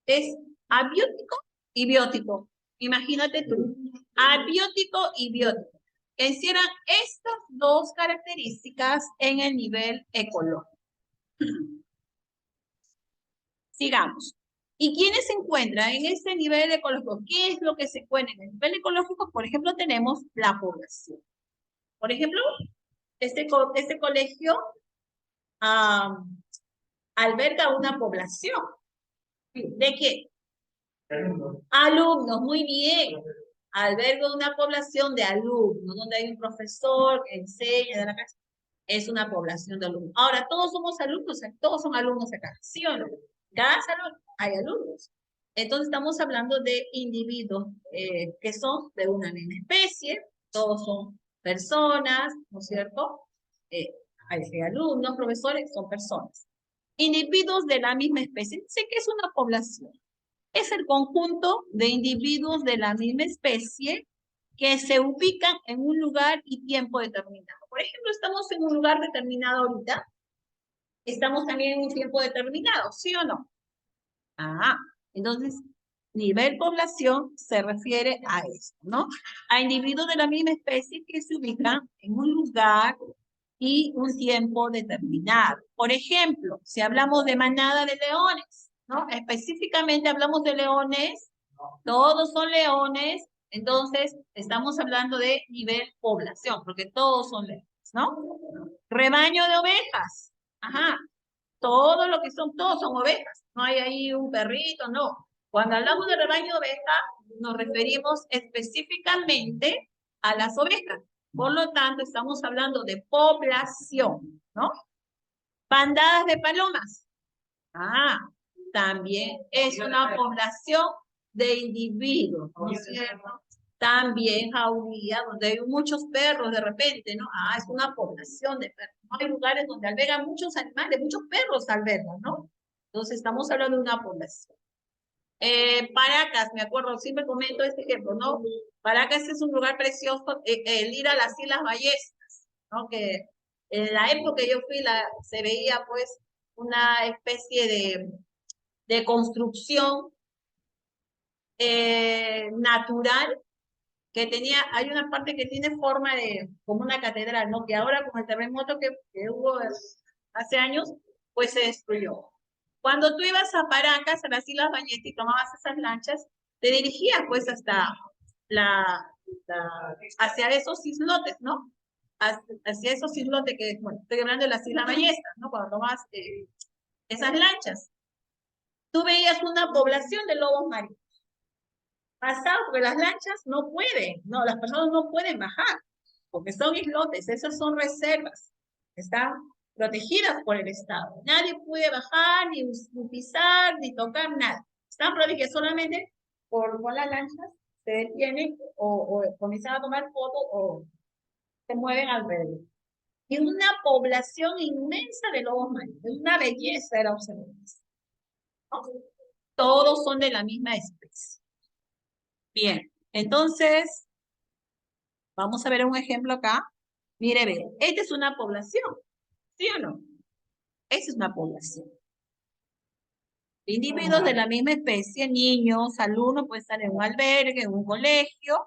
es abiótico y biótico. Imagínate tú, abiótico y biótico. Encierran estas dos características en el nivel ecológico. Sigamos. ¿Y quiénes se encuentran en este nivel ecológico? ¿Qué es lo que se encuentra en el nivel ecológico? Por ejemplo, tenemos la población. Por ejemplo, este colegio alberga una población. ¿De qué? Alumnos, muy bien. Alberga una población de alumnos, donde hay un profesor que enseña de la clase. Es una población de alumnos. Ahora, todos somos alumnos, todos son alumnos acá, ¿sí o no? Cada salón hay alumnos. Entonces, estamos hablando de individuos que son de una misma especie, todos son personas, ¿no es cierto? Hay alumnos, profesores, son personas. Individuos de la misma especie. Sé que es una población. Es el conjunto de individuos de la misma especie que se ubican en un lugar y tiempo determinado. Por ejemplo, estamos en un lugar determinado ahorita. Estamos también en un tiempo determinado, ¿sí o no? Entonces, nivel población se refiere a esto, ¿no? A individuos de la misma especie que se ubican en un lugar y un tiempo determinado. Por ejemplo, si hablamos de manada de leones, ¿no? Específicamente hablamos de leones, todos son leones, entonces estamos hablando de nivel población, porque todos son leones, ¿no? Rebaño de ovejas, todo lo que son, todos son ovejas, no hay ahí un perrito, no. Cuando hablamos de rebaño de ovejas, nos referimos específicamente a las ovejas. Por lo tanto, estamos hablando de población, ¿no? Bandadas de palomas. También es una población de individuos, ¿no es cierto? También jauría, donde hay muchos perros de repente, ¿no? Es una población de perros. ¿No? Hay lugares donde albergan muchos animales, muchos perros albergan, ¿no? Entonces estamos hablando de una población. Paracas, me acuerdo, siempre comento este ejemplo, ¿no? Paracas es un lugar precioso, el ir a las Islas Ballestas, ¿no? Que en la época que yo fui, se veía pues una especie de construcción natural que hay una parte que tiene forma de, como una catedral, ¿no? Que ahora con el terremoto que hubo hace años, pues se destruyó. Cuando tú ibas a Paracas, a las Islas Bañete y tomabas esas lanchas, te dirigías pues hasta hacia esos islotes, ¿no? Hacia esos islotes que, bueno, estoy hablando de las Islas Ballestas, ¿no? Cuando tomabas esas lanchas. Tú veías una población de lobos marinos. Pasado, porque las lanchas no pueden, no, las personas no pueden bajar, porque son islotes, esas son reservas, están protegidas por el Estado. Nadie puede bajar, ni pisar, ni tocar nada. Están protegidas solamente por las lanchas, se detienen o comienzan a tomar fotos o se mueven alrededor. Y una población inmensa de lobos marinos, una belleza era observar. ¿No? Todos son de la misma especie. Bien, entonces, vamos a ver un ejemplo acá. Mire, ve, esta es una población, ¿sí o no? Esta es una población. Individuos de la misma especie, niños, alumnos, pueden estar en un albergue, en un colegio.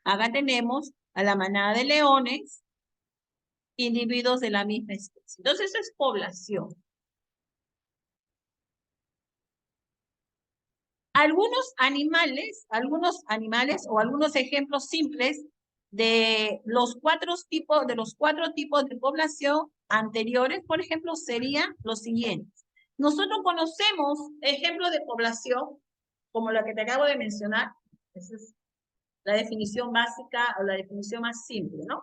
Acá tenemos a la manada de leones, individuos de la misma especie. Entonces, eso es población. Algunos animales o algunos ejemplos simples de los cuatro tipos de población anteriores, por ejemplo, serían los siguientes. Nosotros conocemos ejemplos de población como la que te acabo de mencionar. Esa es la definición básica o la definición más simple, ¿no?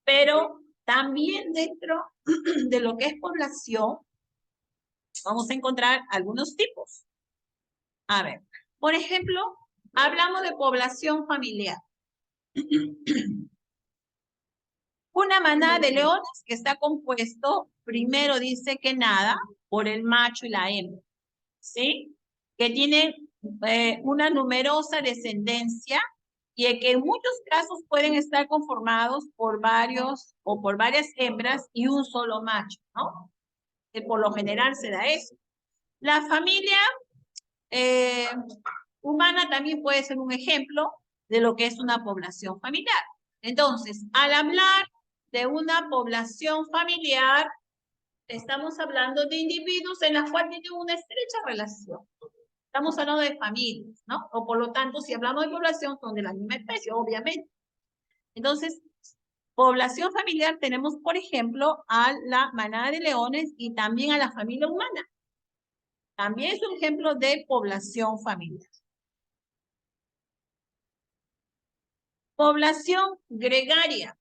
Pero también dentro de lo que es población, vamos a encontrar algunos tipos. A ver, por ejemplo, hablamos de población familiar. Una manada de leones que está compuesto, primero dice que nada, por el macho y la hembra, ¿sí? Que tienen una numerosa descendencia y que en muchos casos pueden estar conformados por varias hembras y un solo macho, ¿no? Que por lo general se da eso. La familia humana también puede ser un ejemplo de lo que es una población familiar. Entonces, al hablar de una población familiar, estamos hablando de individuos en los cuales tienen una estrecha relación. Estamos hablando de familias, ¿no? O por lo tanto, si hablamos de población, son de la misma especie, obviamente. Entonces, Población familiar tenemos, por ejemplo, a la manada de leones y también a la familia humana. También es un ejemplo de población familiar. Población gregaria.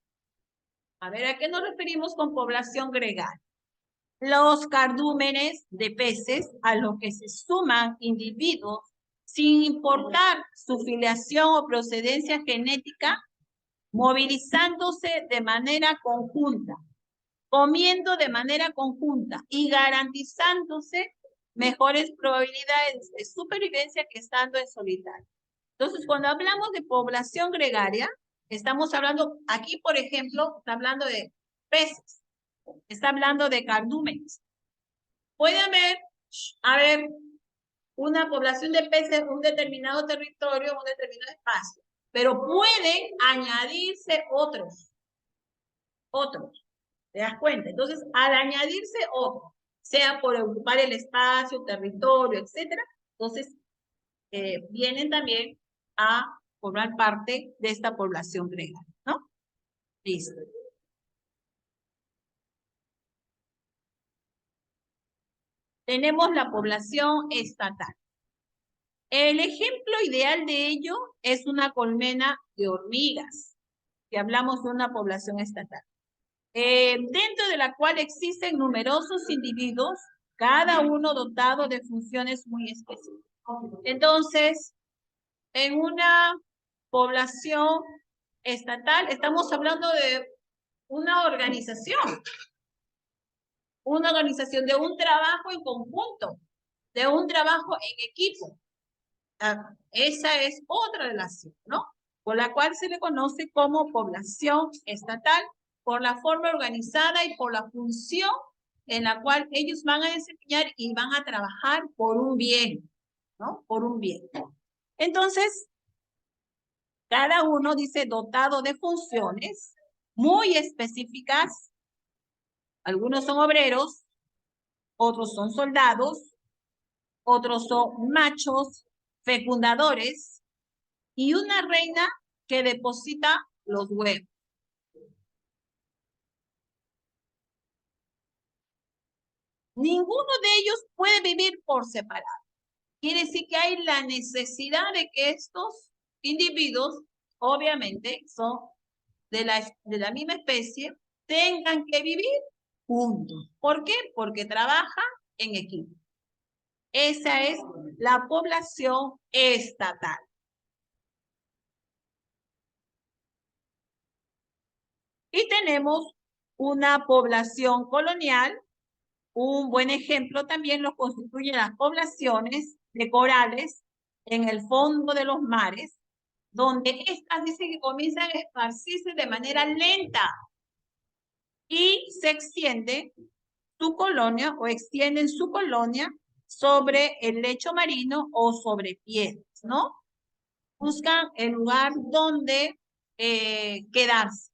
A ver, ¿a qué nos referimos con población gregaria? Los cardúmenes de peces a los que se suman individuos sin importar su filiación o procedencia genética, movilizándose de manera conjunta, comiendo de manera conjunta y garantizándose mejores probabilidades de supervivencia que estando en solitario. Entonces, cuando hablamos de población gregaria, estamos hablando, aquí por ejemplo, está hablando de peces, está hablando de cardúmenes. Puede haber una población de peces en un determinado territorio, en un determinado espacio, pero pueden añadirse otros. ¿Te das cuenta? Entonces, al añadirse otros, sea por ocupar el espacio, territorio, etcétera, entonces vienen también a formar parte de esta población gregaria, ¿no? Listo. Tenemos la población estatal. El ejemplo ideal de ello es una colmena de hormigas, que hablamos de una población estatal, dentro de la cual existen numerosos individuos, cada uno dotado de funciones muy específicas. Entonces, en una población estatal estamos hablando de una organización de un trabajo en conjunto, de un trabajo en equipo. Esa es otra relación, ¿no? Por la cual se le conoce como población estatal, por la forma organizada y por la función en la cual ellos van a desempeñar y van a trabajar por un bien, ¿no? Por un bien. Entonces, cada uno dice dotado de funciones muy específicas. Algunos son obreros, otros son soldados, otros son machos, fecundadores, y una reina que deposita los huevos. Ninguno de ellos puede vivir por separado. Quiere decir que hay la necesidad de que estos individuos, obviamente, son de la misma especie, tengan que vivir juntos. ¿Por qué? Porque trabajan en equipo. Esa es la población estatal. Y tenemos una población colonial. Un buen ejemplo también lo constituyen las poblaciones de corales en el fondo de los mares, donde estas dicen que comienzan a esparcirse de manera lenta y se extiende su colonia o extienden su colonia sobre el lecho marino o sobre piedras, ¿no? Buscan el lugar donde quedarse,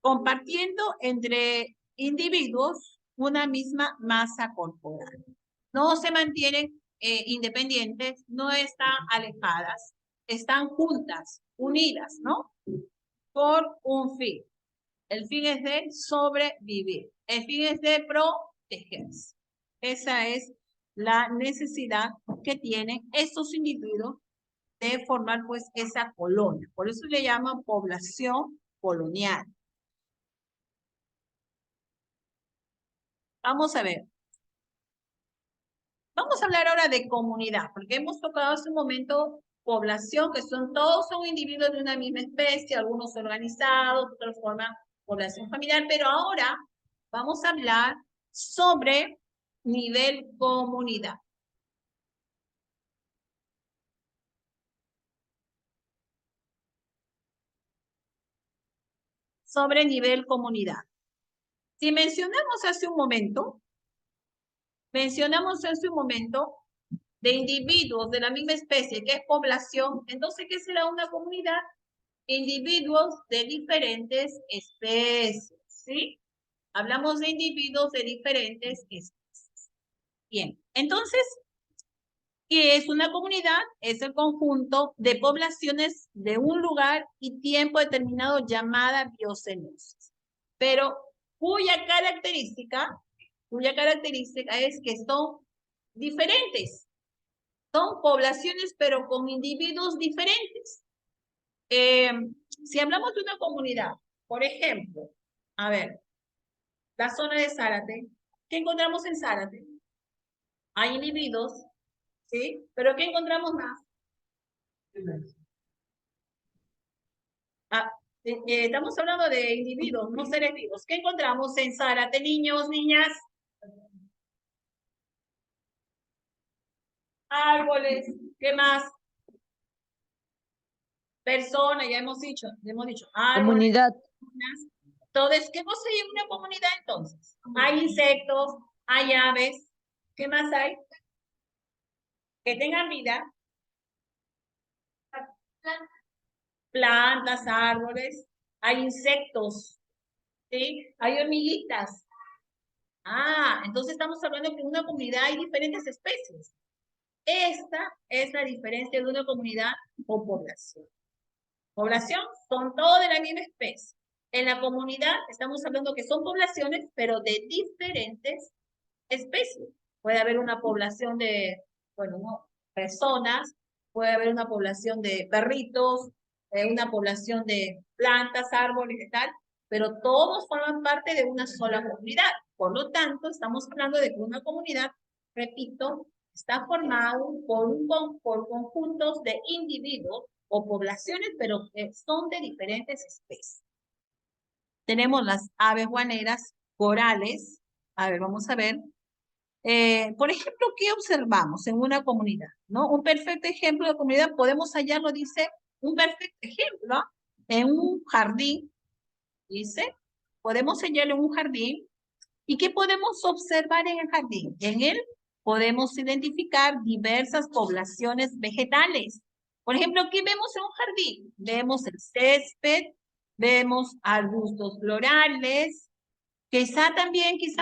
compartiendo entre individuos una misma masa corporal. No se mantienen independientes, no están alejadas, están juntas, unidas, ¿no? Por un fin. El fin es de sobrevivir. El fin es de protegerse. Esa es la necesidad que tienen estos individuos de formar pues esa colonia. Por eso le llaman población colonial. Vamos a ver. Vamos a hablar ahora de comunidad, porque hemos tocado hace un momento población, que todos son individuos de una misma especie, algunos organizados, otros forman población familiar, pero ahora vamos a hablar sobre nivel comunidad. Sobre nivel comunidad. Si mencionamos hace un momento de individuos de la misma especie, que es población, entonces, ¿qué será una comunidad? Individuos de diferentes especies, ¿sí? Hablamos de individuos de diferentes especies. Bien, entonces, ¿Qué es una comunidad? Es el conjunto de poblaciones de un lugar y tiempo determinado llamada biocenosis. Pero cuya característica es que son diferentes. Son poblaciones, pero con individuos diferentes. Si hablamos de una comunidad, por ejemplo, a ver, la zona de Zárate, ¿qué encontramos en Zárate? Hay individuos, ¿sí? ¿Pero qué encontramos más? Ah, estamos hablando de individuos, no seres vivos. ¿Qué encontramos en Zárate, niños, niñas? Árboles, ¿qué más? Personas, ya hemos dicho, árboles, Comunidad. personas. Entonces, ¿qué cosa hay en una comunidad entonces? Hay insectos, hay aves, ¿qué más hay? Que tengan vida. Plantas, árboles, hay insectos, ¿sí? Hay hormiguitas. Ah, entonces estamos hablando que en una comunidad hay diferentes especies. Esta es la diferencia de una comunidad o población. Población son todos de la misma especie. En la comunidad estamos hablando que son poblaciones, pero de diferentes especies. Puede haber una población de, bueno, no, personas, puede haber una población de perritos, una población de plantas, árboles y tal, pero todos forman parte de una sola comunidad. Por lo tanto, estamos hablando de que una comunidad, repito, está formado por conjuntos de individuos o poblaciones, pero que son de diferentes especies. Tenemos las aves guaneras, corales. A ver, vamos a ver. Por ejemplo, ¿qué observamos en una comunidad? ¿No? Un perfecto ejemplo de comunidad, podemos hallarlo, dice, un perfecto ejemplo, en un jardín, dice, podemos hallarlo en un jardín. ¿Y qué podemos observar en el jardín? En él podemos identificar diversas poblaciones vegetales. Por ejemplo, ¿qué vemos en un jardín? Vemos el césped, vemos arbustos florales, quizá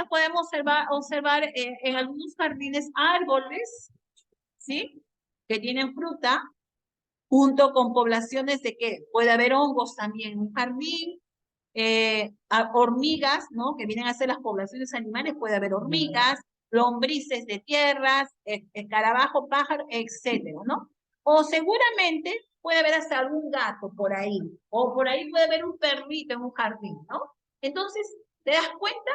podemos observar en algunos jardines árboles, ¿sí? Que tienen fruta, junto con poblaciones de que puede haber hongos también en un jardín, hormigas, ¿no? Que vienen a ser las poblaciones animales, puede haber hormigas, lombrices de tierras, escarabajo, pájaro, etcétera, ¿no? O seguramente puede haber hasta algún gato por ahí, o por ahí puede haber un perrito en un jardín, ¿no? Entonces, ¿te das cuenta?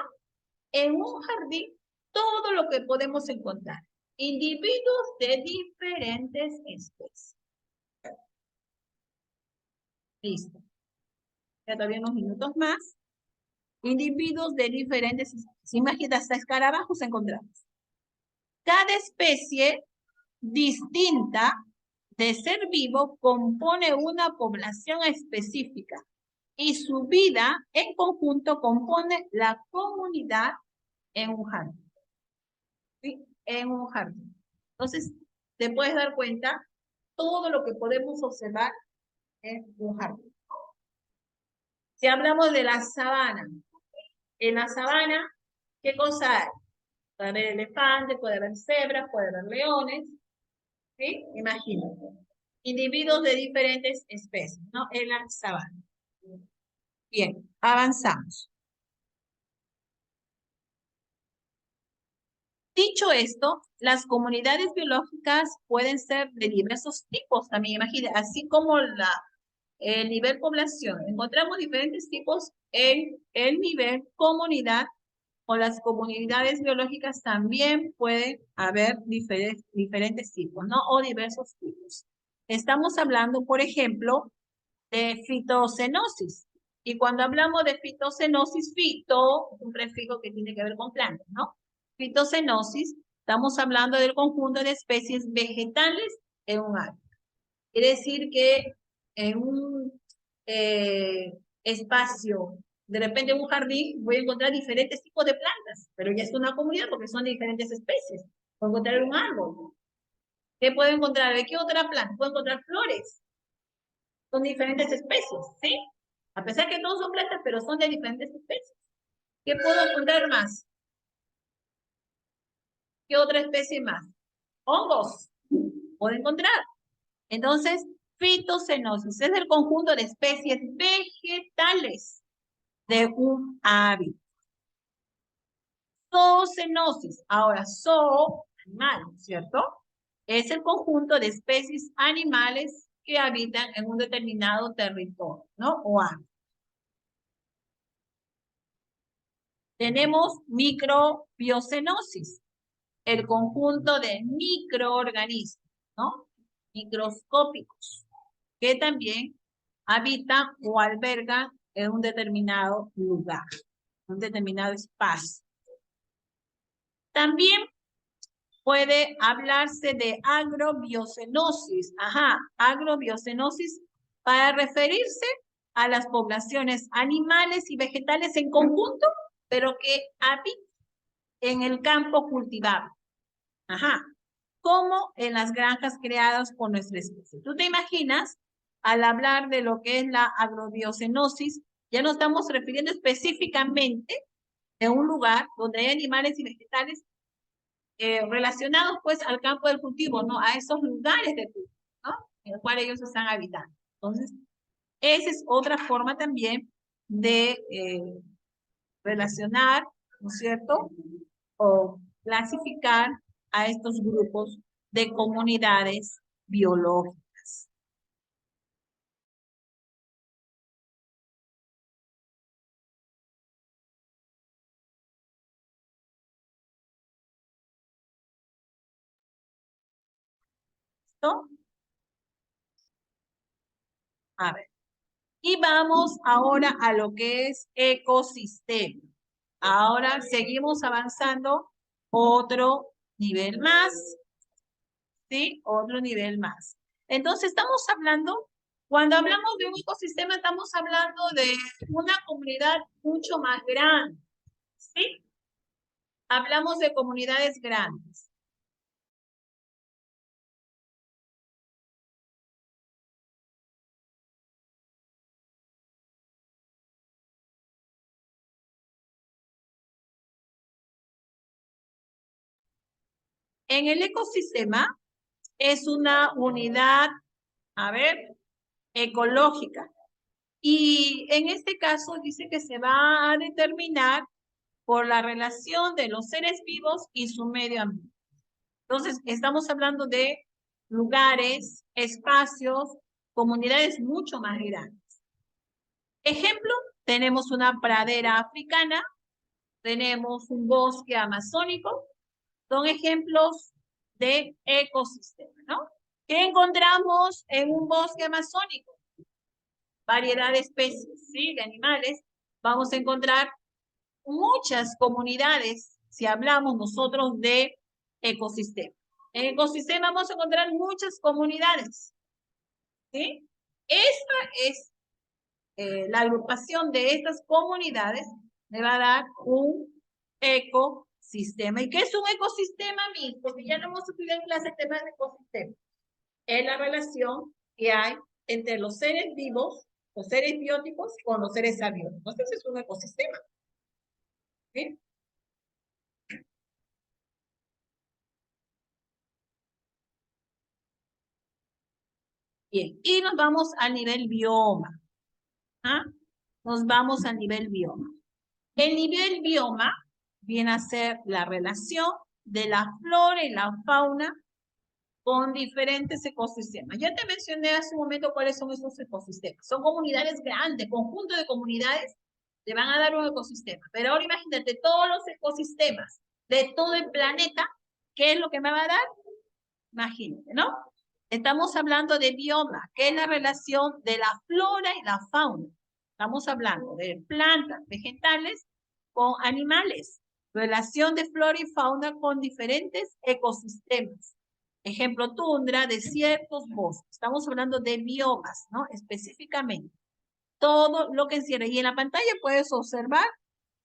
En un jardín, todo lo que podemos encontrar. Individuos de diferentes especies. Listo. Ya todavía unos minutos más. Individuos de diferentes especies. Imagina, hasta escarabajos encontramos. Cada especie distinta de ser vivo compone una población específica y su vida en conjunto compone la comunidad en un jardín. ¿Sí? En un jardín. Entonces, te puedes dar cuenta todo lo que podemos observar en un jardín. Si hablamos de la sabana, en la sabana, ¿qué cosa hay? Puede haber elefantes, puede haber cebras, puede haber leones, ¿sí? Imagínate. Individuos de diferentes especies, ¿no? En la sabana. Bien, avanzamos. Dicho esto, las comunidades biológicas pueden ser de diversos tipos también, imagínate, así como el nivel población. Encontramos diferentes tipos en el nivel comunidad o las comunidades biológicas también pueden haber diferentes tipos, ¿no? O diversos tipos. Estamos hablando, por ejemplo, de fitocenosis. Y cuando hablamos de fitocenosis, fito, un prefijo que tiene que ver con plantas, ¿no? Fitocenosis, estamos hablando del conjunto de especies vegetales en un área. Quiere decir que en un espacio, de repente en un jardín, voy a encontrar diferentes tipos de plantas, pero ya es una comunidad porque son de diferentes especies. Puedo encontrar un árbol. ¿Qué puedo encontrar? ¿De qué otra planta? Puedo encontrar flores. Son diferentes especies, ¿sí? A pesar que todos son plantas, pero son de diferentes especies. ¿Qué puedo encontrar más? ¿Qué otra especie más? Hongos. puede encontrar. Entonces, fitocenosis es el conjunto de especies vegetales de un hábitat. Zoocenosis, ahora animal, ¿cierto? Es el conjunto de especies animales que habitan en un determinado territorio, ¿no? O hábitat. Tenemos microbiocenosis, el conjunto de microorganismos, ¿no? Microscópicos, que también habitan o albergan en un determinado lugar, un determinado espacio. También puede hablarse de agrobiocenosis, agrobiocenosis para referirse a las poblaciones animales y vegetales en conjunto, pero que habitan en el campo cultivable. Como en las granjas creadas por nuestra especie. ¿Tú te imaginas? Al hablar de lo que es la agrobiocenosis, ya nos estamos refiriendo específicamente a un lugar donde hay animales y vegetales relacionados pues al campo del cultivo, ¿no? A esos lugares de cultivo, ¿no? En los cuales ellos están habitando. Entonces, esa es otra forma también de relacionar, ¿no es cierto? O clasificar a estos grupos de comunidades biológicas. ¿No? A ver. Y vamos ahora a lo que es ecosistema. Ahora seguimos avanzando otro nivel más, ¿sí? Otro nivel más. Entonces estamos hablando, cuando hablamos de un ecosistema, estamos hablando de una comunidad mucho más grande, ¿sí? Hablamos de comunidades grandes. En el ecosistema es una unidad, ecológica. Y en este caso dice que se va a determinar por la relación de los seres vivos y su medio ambiente. Entonces, estamos hablando de lugares, espacios, comunidades mucho más grandes. Ejemplo, tenemos una pradera africana, tenemos un bosque amazónico, son ejemplos de ecosistema, ¿no? ¿Qué encontramos en un bosque amazónico? Variedad de especies, ¿sí? De animales. Vamos a encontrar muchas comunidades, si hablamos nosotros de ecosistema. En ecosistema vamos a encontrar muchas comunidades, ¿sí? Esta es la agrupación de estas comunidades, me va a dar un ecosistema. ¿Y qué es un ecosistema, mismo? Porque ya no hemos estudiado en clase temas de ecosistema. Es la relación que hay entre los seres vivos, los seres bióticos, con los seres abióticos. Ese es un ecosistema. ¿Sí? Bien, y nos vamos al nivel bioma. Nos vamos al nivel bioma. El nivel bioma viene a ser la relación de la flora y la fauna con diferentes ecosistemas. Ya te mencioné hace un momento cuáles son esos ecosistemas. Son comunidades grandes, conjunto de comunidades te van a dar un ecosistema. Pero ahora imagínate todos los ecosistemas de todo el planeta, ¿qué es lo que me va a dar? Imagínate, ¿no? Estamos hablando de bioma, que es la relación de la flora y la fauna. Estamos hablando de plantas, vegetales con animales. Relación de flora y fauna con diferentes ecosistemas. Ejemplo, tundra, desiertos, bosques. Estamos hablando de biomas, ¿no? Específicamente. Todo lo que encierra. Y en la pantalla puedes observar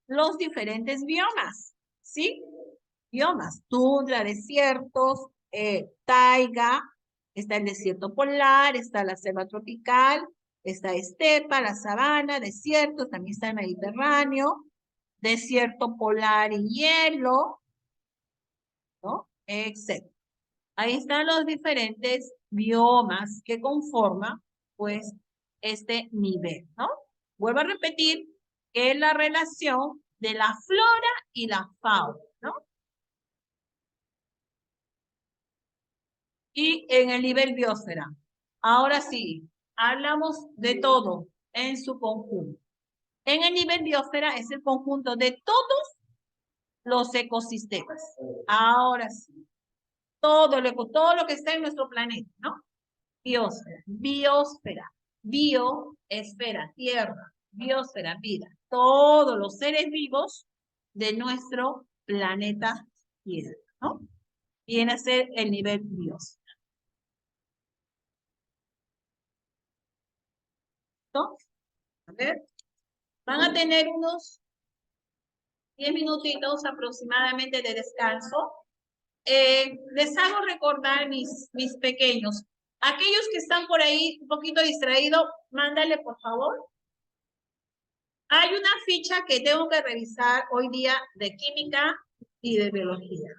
los diferentes biomas, ¿sí? Biomas, tundra, desiertos, taiga, está el desierto polar, está la selva tropical, está estepa, la sabana, desiertos, también está el Mediterráneo, desierto polar y hielo, ¿no? Etcétera. Ahí están los diferentes biomas que conforman, pues, este nivel, ¿no? Vuelvo a repetir que es la relación de la flora y la fauna, ¿no? Y en el nivel biosfera. Ahora sí, hablamos de todo en su conjunto. En el nivel biosfera es el conjunto de todos los ecosistemas. Ahora sí, todo lo que está en nuestro planeta, ¿no? Biosfera, biosfera, bioesfera, tierra, biosfera, vida. Todos los seres vivos de nuestro planeta Tierra, ¿no? Viene a ser el nivel biosfera. ¿No? A ver, van a tener unos 10 minutitos aproximadamente de descanso. Les hago recordar mis pequeños. Aquellos que están por ahí un poquito distraídos, mándale por favor. Hay una ficha que tengo que revisar hoy día de química y de biología.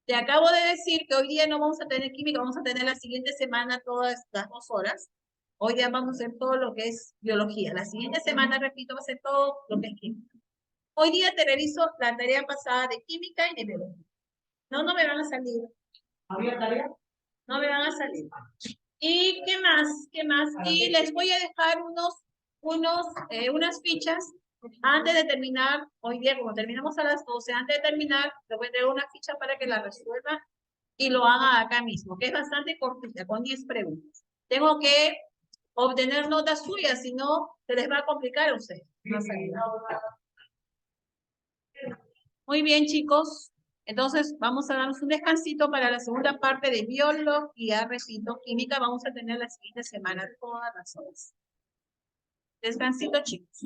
Te acabo de decir que hoy día no vamos a tener química, vamos a tener la siguiente semana todas las 2 horas. Hoy día vamos a hacer todo lo que es biología. La siguiente semana, repito, va a ser todo lo que es química. Hoy día te reviso la tarea pasada de química y de biología. No me van a salir. ¿Había tarea? No me van a salir. ¿Y qué más? ¿Qué más? Y les voy a dejar unas fichas antes de terminar. Hoy día, como terminamos a las 12, antes de terminar, les voy a dar una ficha para que la resuelvan y lo hagan acá mismo, que es bastante cortita, con 10 preguntas. Tengo que obtener notas suyas, si no, se les va a complicar a ustedes. Muy bien, chicos. Entonces, vamos a darnos un descansito para la segunda parte de biología, repito, química. Vamos a tener la siguiente semana todas las horas. Descansito, chicos.